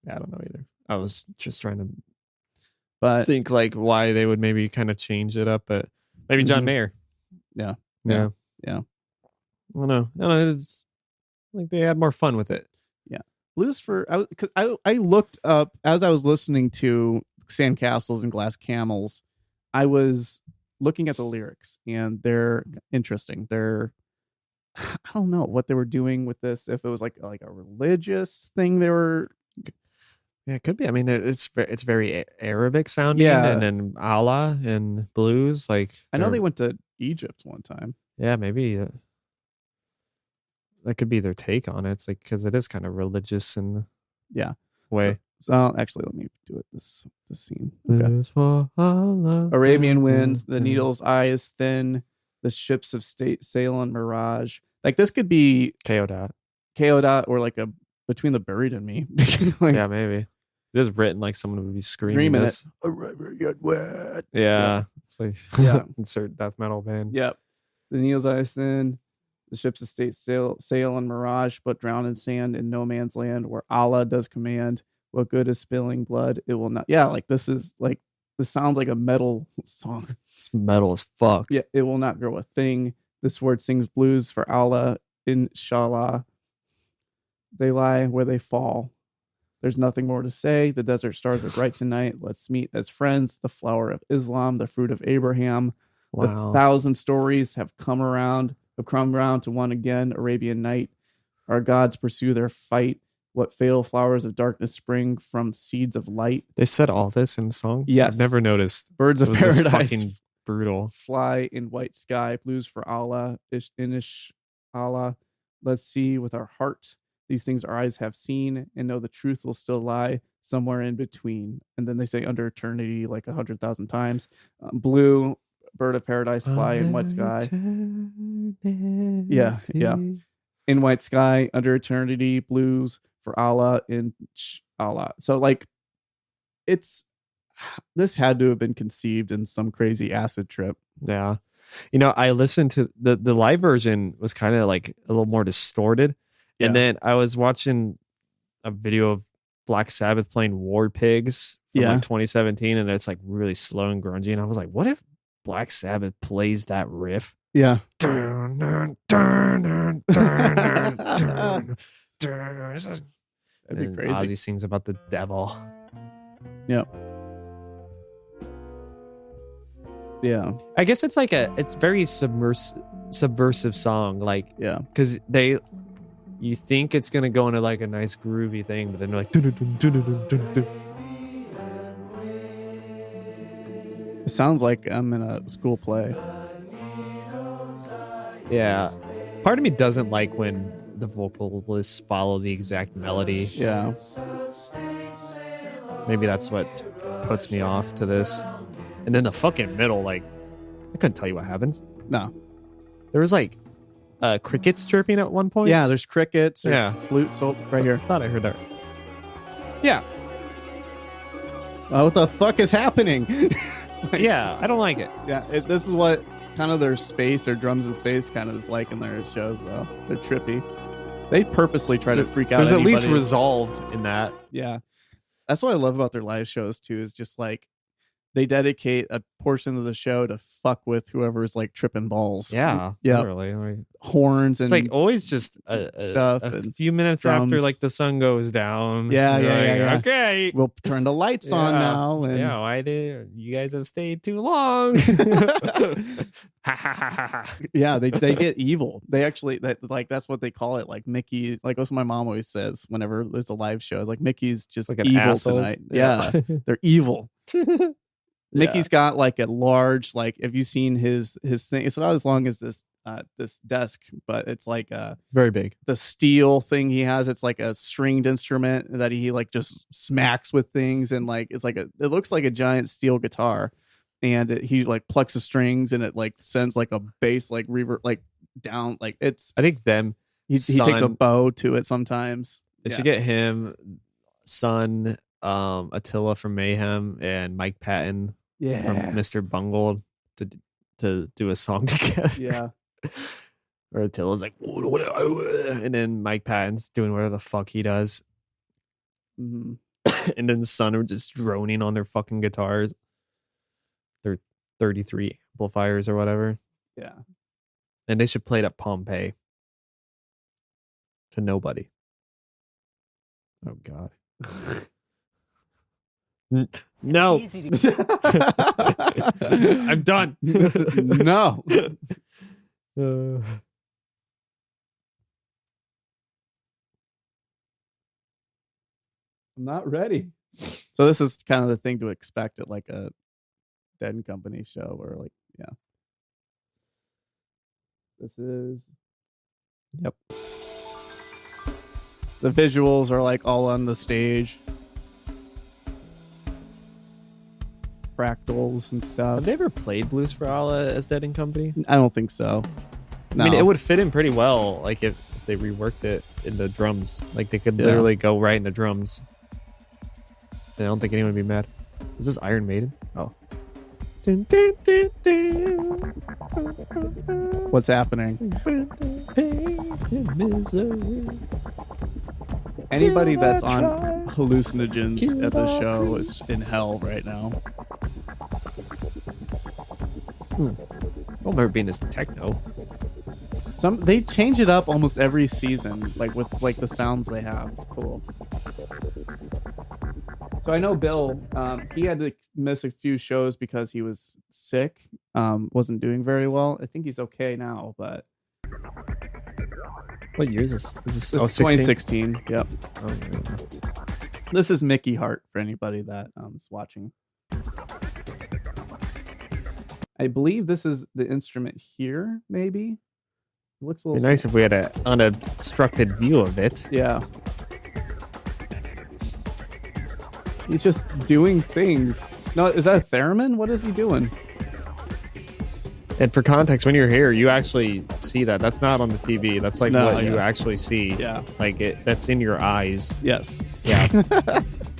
I don't know either. I was just trying to But think like why they would maybe kind of change it up, but maybe John Mayer. Yeah. I don't know. It's like they had more fun with it. Yeah. Blues for I looked up as I was listening to Sandcastles and Glass Camels. I was looking at the lyrics, and they're interesting. I don't know what they were doing with this. If it was like a religious thing, they were. Yeah, it could be. I mean, it's very Arabic sounding, and then Allah and blues. Like I know they went to Egypt one time. Yeah, maybe that could be their take on it. It's like because it is kind of religious in way. So actually, let me do it. This scene. Okay. Arabian wind. The needle's eye is thin. The ships of state sail on mirage. Like this could be K.O. or like a Between the Buried and Me. Like, yeah, maybe. It is written like someone would be screaming this. Yeah. It's like insert death metal band. Yep. The needle's eye is thin. The ships of state sail on mirage, but drown in sand in no man's land where Allah does command. What good is spilling blood? It will not. Yeah, like this sounds like a metal song. It's metal as fuck. Yeah, it will not grow a thing. This word sings blues for Allah, inshallah. They lie where they fall. There's nothing more to say. The desert stars are bright tonight. Let's meet as friends. The flower of Islam, the fruit of Abraham. Wow. The 1,000 stories have come around to one again. Arabian night. Our gods pursue their fight. What fatal flowers of darkness spring from seeds of light. They said all this in the song? Yes. I've never noticed. Birds of paradise. Fucking brutal. Fly in white sky. Blues for Allah. Allah. Let's see with our heart. These things our eyes have seen, and know the truth will still lie somewhere in between. And then they say under eternity like 100,000 times. Blue, bird of paradise, fly in white sky. Yeah. In white sky, under eternity, blues for Allah, inshallah. So like, this had to have been conceived in some crazy acid trip. Yeah. I listened to the live version was kind of like a little more distorted. And then I was watching a video of Black Sabbath playing War Pigs from like 2017, and it's like really slow and grungy. And I was like, what if Black Sabbath plays that riff? Yeah. That'd be crazy. Ozzy sings about the devil. Yep. Yeah. I guess it's like it's very subversive song. Like, because you think it's gonna go into like a nice groovy thing, but then they're like it sounds like I'm in a school play. Yeah. Part of me doesn't like when the vocalists follow the exact melody. Yeah. Maybe that's what puts me off to this. And then the fucking middle, like, I couldn't tell you what happens. No. There was like crickets chirping at one point. Yeah, there's crickets, there's flute, so right here. Thought I heard that. Yeah. What the fuck is happening? Yeah, I don't like it. Yeah, this is what kind of their space, their drums in space kind of is like in their shows, though. They're trippy. They purposely try to freak out There's anybody. at least resolve in that. Yeah. That's what I love about their live shows, too, is just like they dedicate a portion of the show to fuck with whoever's like tripping balls. Yeah. Literally. Like, horns and it's like always just stuff. A few minutes after like the sun goes down. Yeah. Okay. We'll turn the lights on now. And why did you guys have stayed too long? Yeah, they get evil. They actually that's what they call it. Like Mickey, like that's what my mom always says whenever there's a live show. It's like Mickey's just like evil assholes. tonight. Yeah. They're evil. Mickey's got like a large, like if you've seen his thing, it's about as long as this desk, but it's like very big. The steel thing he has, it's like a stringed instrument that he like just smacks with things, and like it looks like a giant steel guitar, and he like plucks the strings and it like sends like a bass like reverb like down, like it's. I think he takes a bow to it sometimes. They should get him, Son, Attila from Mayhem, and Mike Patton from Mr. Bungle to do a song together. Yeah. Or Attila's like, and then Mike Patton's doing whatever the fuck he does. Mm-hmm. And then Son are just droning on their fucking guitars. Their 33 amplifiers or whatever. Yeah. And they should play it at Pompeii. To nobody. Oh, God. No. I'm done. No. I'm not ready. So this is kind of the thing to expect at like a Dead and Company show, or like, yeah. This is. Yep. The visuals are like all on the stage. Fractals and stuff. Have they ever played Blues for Allah as Dead and Company? I don't think so. No. I mean, it would fit in pretty well, like if they reworked it in the drums. Like they could literally go right in the drums. I don't think anyone would be mad. Is this Iron Maiden? Oh. What's happening? Anybody that's on hallucinogens at the show is in hell right now. I don't remember being this techno. They change it up almost every season, like with like the sounds they have. It's cool. So I know Bill, he had to miss a few shows because he was sick, wasn't doing very well. I think he's okay now, but what year is this? Is this 2016? Yep. Oh, yeah. This is Mickey Hart for anybody that is watching. I believe this is the instrument here, maybe. It looks a little nice if we had an unobstructed view of it. Yeah. He's just doing things. No, is that a theremin? What is he doing? And for context, when you're here, you actually see that. That's not on the TV. That's like what you actually see. Yeah. Like that's in your eyes. Yes. Yeah.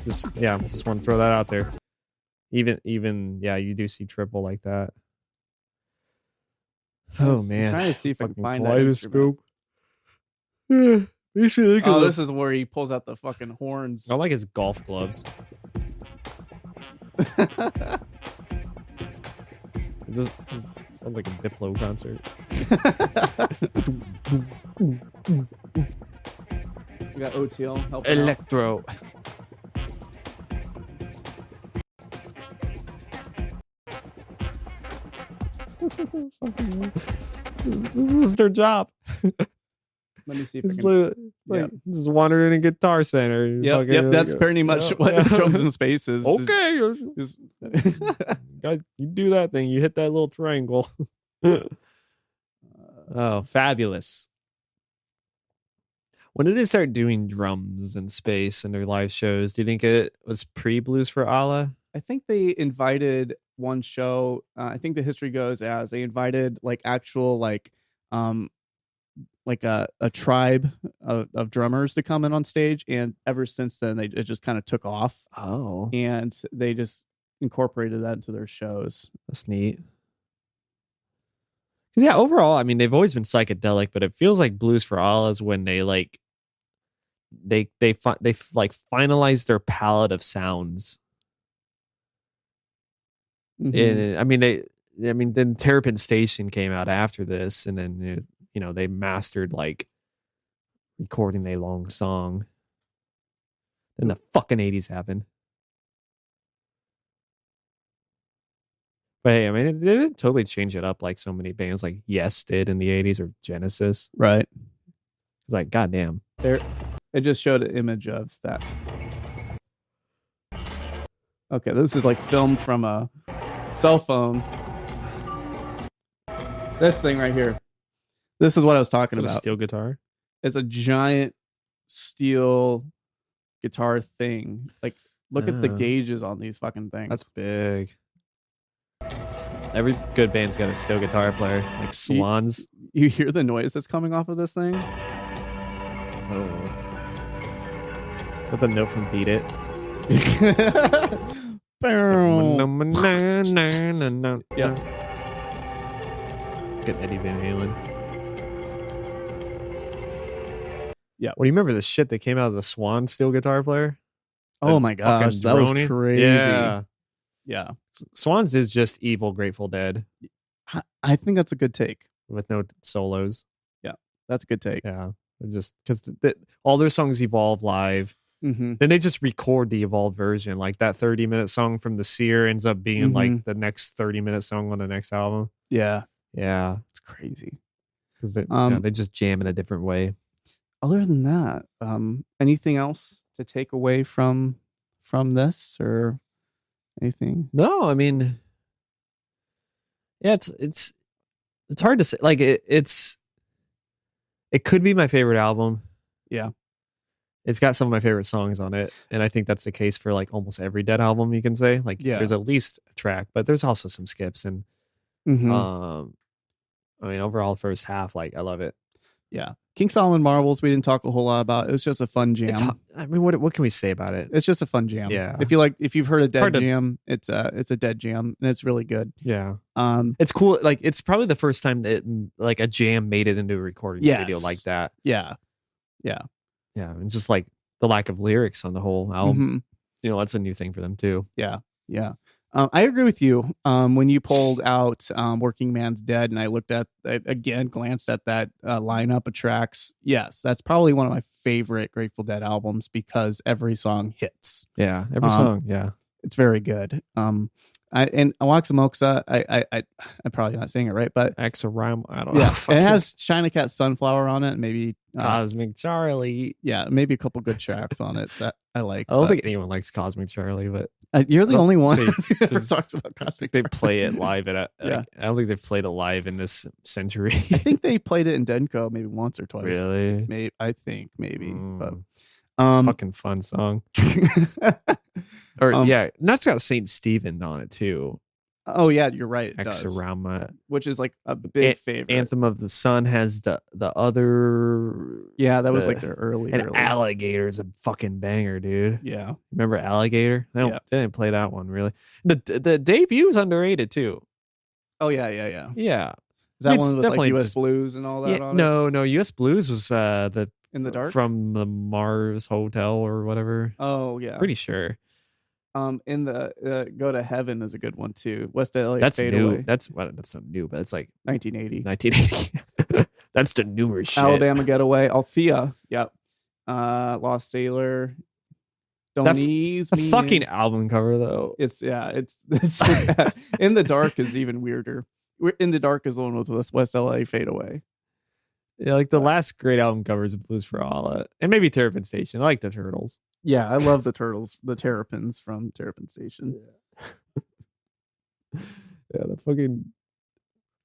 just want to throw that out there. Even you do see triple like that. Oh man. I'm trying to see if I can find that kaleidoscope. This is where he pulls out the fucking horns. I like his golf gloves. This sounds like a Diplo concert. We got OTL helping Electro. This is their job. Let me see if I can. Just wandering in a Guitar Center. Yep. That's pretty much what Drums in Space is. Okay. You do that thing. You hit that little triangle. Oh, fabulous. When did they start doing drums in space in their live shows? Do you think it was pre-Blues for Allah? I think they invited one show. I think the history goes as they invited like actual like a tribe of drummers to come in on stage, and ever since then it just kind of took off. Oh, and they just incorporated that into their shows. That's neat. Because yeah, overall, I mean, they've always been psychedelic, but it feels like Blues for Allah is when they like they finalize their palette of sounds. Mm-hmm. And then Terrapin Station came out after this, and then they mastered like recording a long song. Then the fucking 80s happened. But hey, I mean, they didn't totally change it up like so many bands like Yes did in the 80s, or Genesis. Right. It's like, goddamn. It just showed an image of that. Okay, this is like filmed from a cell phone. This thing right here. This is what I was talking about. A steel guitar? It's a giant steel guitar thing. Like, look at the gauges on these fucking things. That's big. Every good band's got a steel guitar player, like Swans. You hear the noise that's coming off of this thing? Oh. Is that the note from Beat It? Yeah. Get Eddie Van Halen. Yeah. Well, you remember the shit that came out of the Swan steel guitar player? Oh my gosh, that was droney? crazy. Yeah. Swans is just evil Grateful Dead I think that's a good take. with no solos. Yeah, that's a good take. Yeah. Just because all their songs evolve live. Mm-hmm. Then they just record the evolved version. Like that 30-minute song from The Seer ends up being like the next 30-minute song on the next album. Yeah. Yeah. It's crazy. Because they just jam in a different way. Other than that, anything else to take away from this or anything? No, I mean, yeah, it's hard to say. Like it could be my favorite album. Yeah. It's got some of my favorite songs on it, and I think that's the case for like almost every Dead album. You can say like there's at least a track, but there's also some skips. And I mean, overall, first half, like I love it. Yeah, King Solomon Marbles. We didn't talk a whole lot about. It was just a fun jam. I mean, what can we say about it? It's just a fun jam. Yeah. If you've heard a Dead jam, it's a Dead jam, and it's really good. Yeah. It's cool. Like it's probably the first time that like a jam made it into a recording studio like that. Yeah. Yeah. Yeah, and just like the lack of lyrics on the whole album, that's a new thing for them too. Yeah, yeah. I agree with you. When you pulled out "Working Man's Dead," and I glanced at that lineup of tracks. Yes, that's probably one of my favorite Grateful Dead albums because every song hits. Yeah, every song. Yeah, it's very good. And Awaxamoxa, I'm probably not saying it right, but Axaram, I don't know. Yeah, it has China Cat Sunflower on it, maybe Cosmic Charlie. Yeah, maybe a couple good tracks on it that I like. I don't think anyone likes Cosmic Charlie, but you're the only one who ever talks about Cosmic. They play it live at I don't think they've played it live in this century. I think they played it in Denko maybe once or twice. Really? Maybe but fucking fun song. Or that's got Saint Stephen on it too. Oh yeah, you're right. It Exarama, which is like a big favorite. Anthem of the Sun has the other. Yeah, that was like their early. Alligator's a fucking banger, dude. Yeah, remember Alligator? They didn't play that one really. The debut is underrated too. Oh yeah. Yeah. Is that one with like US Blues and all that? Yeah, no. US Blues was the In the Dark from the Mars Hotel or whatever. Oh yeah, pretty sure. In the Go to Heaven is a good one too. West LA that's Fade new. Away. That's not new, but it's like 1980. That's the newer shit. Alabama Getaway. Althea. Yep. Lost Sailor. Don't Ease The Me. fucking album cover though. It's In the Dark is even weirder. In the Dark is the one with West LA Fade Away. Yeah, like the last great album covers of Blues for Allah, and maybe Terrapin Station. I like the Turtles. Yeah, I love the Turtles, the Terrapins from Terrapin Station. Yeah, the fucking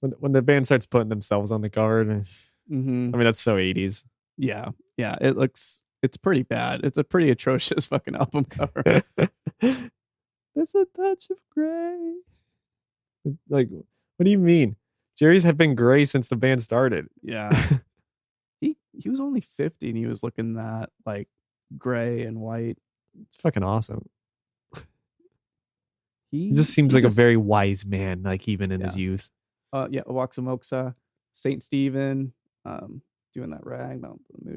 when the band starts putting themselves on the cover, I mean that's so 80s. Yeah, it's pretty bad. It's a pretty atrocious fucking album cover. There's a touch of gray. Like, what do you mean? Jerry's have been gray since the band started. Yeah. He was only 50 and he was looking that like gray and white. It's fucking awesome. He just seems like a very wise man, like even in his youth. Awaxamoxa, Saint Stephen, doing that rag,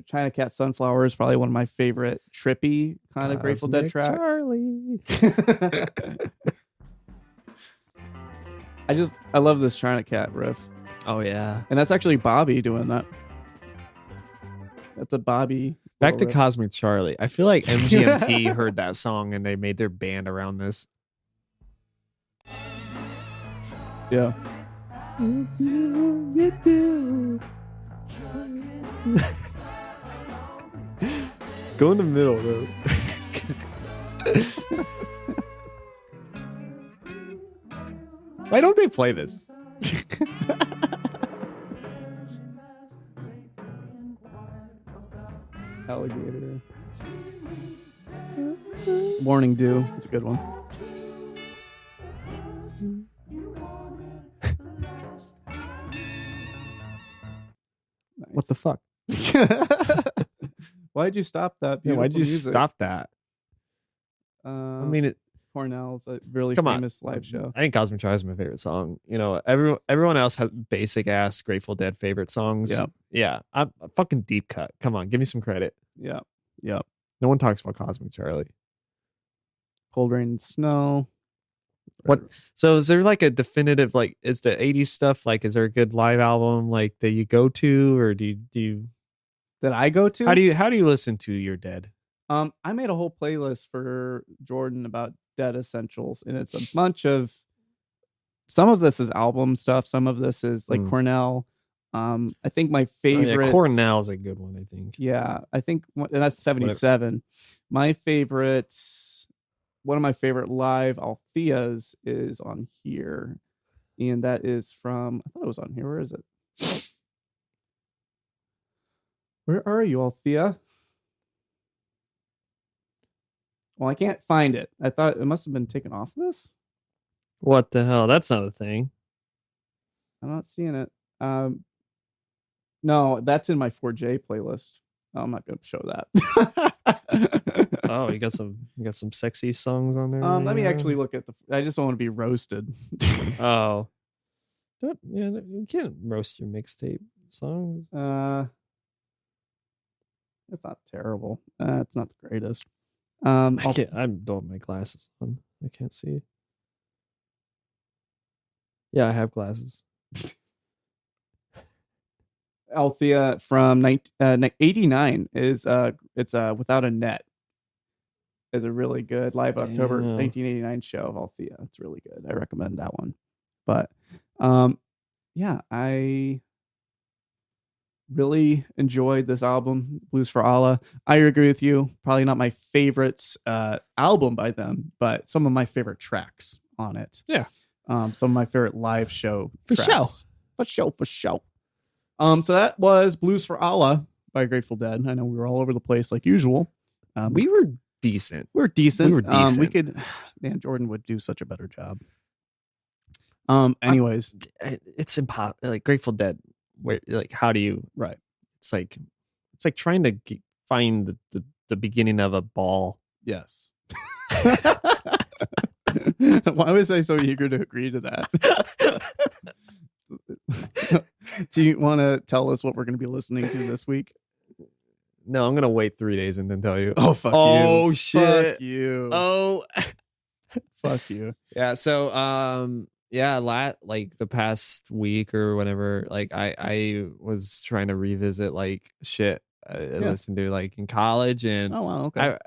China Cat Sunflower is probably one of my favorite trippy kind of Grateful Dead tracks. Charlie. I love this China Cat riff. Oh yeah. And that's actually Bobby doing that. That's a Bobby. Back to riff. Cosmic Charlie. I feel like MGMT heard that song and they made their band around this. Yeah. Go in the middle though. Why don't they play this? Alligator. Morning Dew. It's a good one. Nice. What the fuck? Why'd you stop that? Yeah, why'd you music? stop that? I mean, Cornell's a really Come on. famous live show. I think Cosmic Tribe is my favorite song. You know, everyone else has basic ass Grateful Dead favorite songs. Yeah. Yeah. I'm a fucking deep cut. Come on, give me some credit. Yeah. Yeah. No one talks about Cosmic Charlie. Cold Rain and Snow. What? So is there like a definitive, like, is the 80s stuff, like, is there a good live album like that you go to, or do you that I go to? How do you listen to your Dead? I made a whole playlist for Jordan about Dead Essentials, and it's a bunch of, some of this is album stuff, some of this is like Cornell. I think my favorite Cornell's a good one, I think. Yeah, I think, and that's 77. My favorite, one of my favorite live Altheas is on here, and that is from, I thought it was on here. Where is it? Where are you, Althea? Well, I can't find it. I thought it must have been taken off this. What the hell? That's not a thing. I'm not seeing it. No, that's in my 4J playlist. No, I'm not going to show that. Oh, you got some sexy songs on there. Let me actually look at the. I just don't want to be roasted. Oh, you can't roast your mixtape songs. It's not terrible. It's not the greatest. I don't have my glasses on. I can't see. Yeah, I have glasses. Althea from 89 is it's Without a Net. Is a really good live October 1989 show of Althea. It's really good. I recommend that one. But yeah, I really enjoyed this album, Blues for Allah. I agree with you. Probably not my favorite album by them, but some of my favorite tracks on it. Yeah. Some of my favorite live show For tracks. For show. So that was Blues for Allah by Grateful Dead. I know we were all over the place like usual. We were decent. We were decent. We could, man, Jordan would do such a better job. Anyways, it's impossible. Like Grateful Dead, where like how do you? Right. It's like trying to find the beginning of a ball. Yes. Why was I so eager to agree to that? Do you want to tell us what we're going to be listening to this week? No, I'm going to wait 3 days and then tell you. Oh, fuck you. Oh, shit. Fuck you. Oh. Fuck you. Yeah, so, like the past week or whatever, like I was trying to revisit like shit I listened to like in college, and oh wow, okay.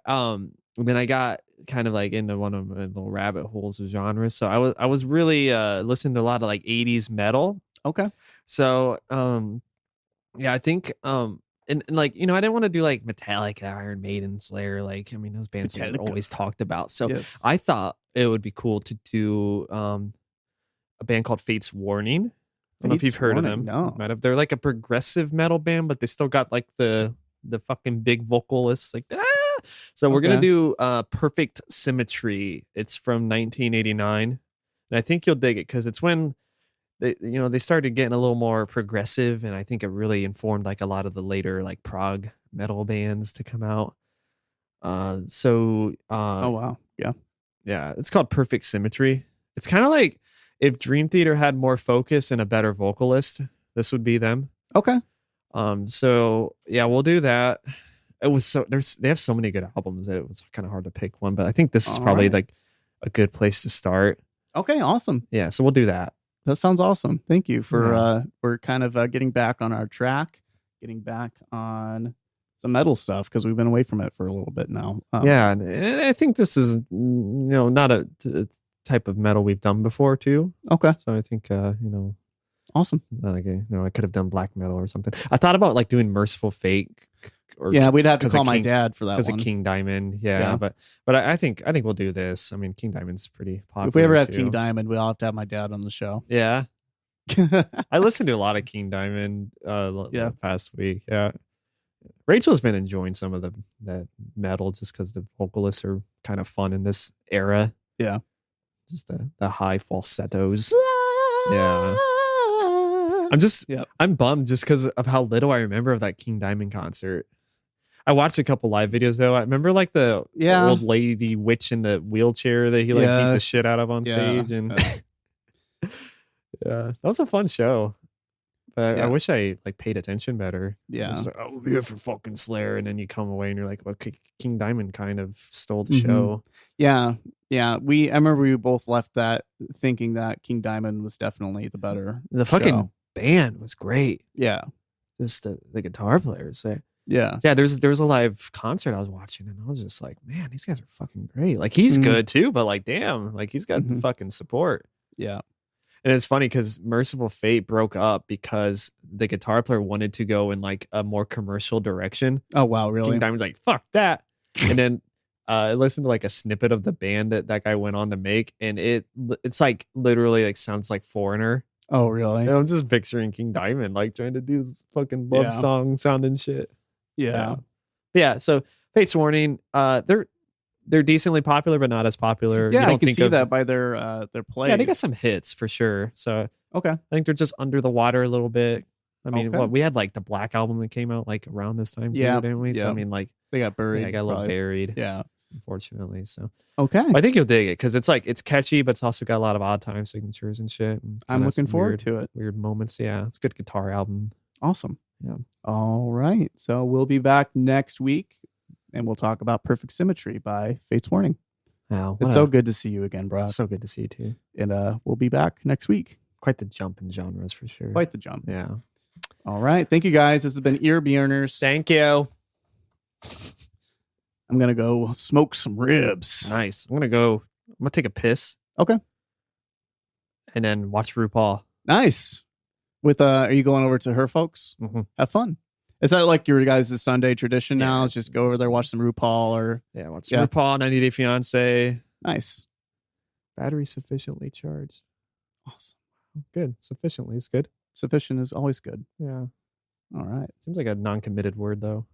Then I got kind of like into one of my little rabbit holes of genres. So I was really listening to a lot of like 80s metal. Okay. So I think and like, you know, I didn't want to do like Metallica, Iron Maiden, Slayer, like I mean those bands are always talked about. So yes. I thought it would be cool to do a band called Fate's Warning. I don't know if you've heard of them. No. They're like a progressive metal band, but they still got like the fucking big vocalists like that. So we're gonna do Perfect Symmetry. It's from 1989, and I think you'll dig it because it's when they started getting a little more progressive, and I think it really informed like a lot of the later like prog metal bands to come out. Oh wow, yeah, it's called Perfect Symmetry. It's kind of like if Dream Theater had more focus and a better vocalist, this would be them. Okay. So yeah, we'll do that. It was they have so many good albums that it was kind of hard to pick one, but I think this is probably like a good place to start. Okay, awesome. Yeah, so we'll do that. That sounds awesome. Thank you for we're kind of getting back on our track, getting back on some metal stuff because we've been away from it for a little bit now. Yeah, and I think this is not a type of metal we've done before too. Okay, so I think awesome. Like I could have done black metal or something. I thought about like doing Merciful Fate. We'd have to call my dad for that because of King Diamond. Yeah. But I think we'll do this. I mean, King Diamond's pretty popular. If we ever have King Diamond, we'll have to have my dad on the show. Yeah. I listened to a lot of King Diamond the past week. Yeah. Rachel's been enjoying some of the metal just because the vocalists are kind of fun in this era. Yeah. Just the high falsettos. Yeah. I'm bummed just because of how little I remember of that King Diamond concert. I watched a couple live videos though. I remember like the old lady witch in the wheelchair that he like beat the shit out of on stage, and yeah, that was a fun show. But I wish I like paid attention better. Yeah, it's like, we're here for fucking Slayer, and then you come away and you're like, well, King Diamond kind of stole the show. Yeah. I remember we both left that thinking that King Diamond was definitely the better. The fucking band was great. Yeah, just the guitar players there. Yeah. There was a live concert I was watching, and I was just like, man, these guys are fucking great. Like he's good too, but like, damn, like he's got the fucking support. Yeah. And it's funny because Merciful Fate broke up because the guitar player wanted to go in like a more commercial direction. Oh wow, really? King Diamond's like, fuck that. And then I listened to like a snippet of the band that guy went on to make, and it's like literally like sounds like Foreigner. Oh really? And I'm just picturing King Diamond like trying to do this fucking love song sounding shit. Yeah. So Fate's Warning, they're decently popular, but not as popular. Yeah, I can see that by their plays. Yeah, they got some hits for sure. So okay, I think they're just under the water a little bit. I mean, we had like the Black album that came out like around this time too, didn't we? So I mean, like they got buried. Yeah, I got a little buried. Yeah, unfortunately. So okay, but I think you'll dig it because it's catchy, but it's also got a lot of odd time signatures and shit. And I'm looking forward to it. Weird moments. Yeah, it's a good guitar album. Awesome. Yeah. All right. So we'll be back next week, and we'll talk about Perfect Symmetry by Fate's Warning. Wow, it's so good to see you again, Brock. So good to see you too. And we'll be back next week. Quite the jump in genres for sure. Quite the jump. Yeah. All right. Thank you guys. This has been Ear Burners. Thank you. I'm gonna go smoke some ribs. Nice. I'm gonna take a piss. Okay. And then watch RuPaul. Nice. With are you going over to her folks? Mm-hmm. Have fun. Is that like your guys' Sunday tradition now? Just go over there, watch some RuPaul, or watch some RuPaul, 90 Day Fiance. Nice. Battery sufficiently charged. Awesome. Good. Sufficiently is good. Sufficient is always good. Yeah. All right. Seems like a non-committed word though.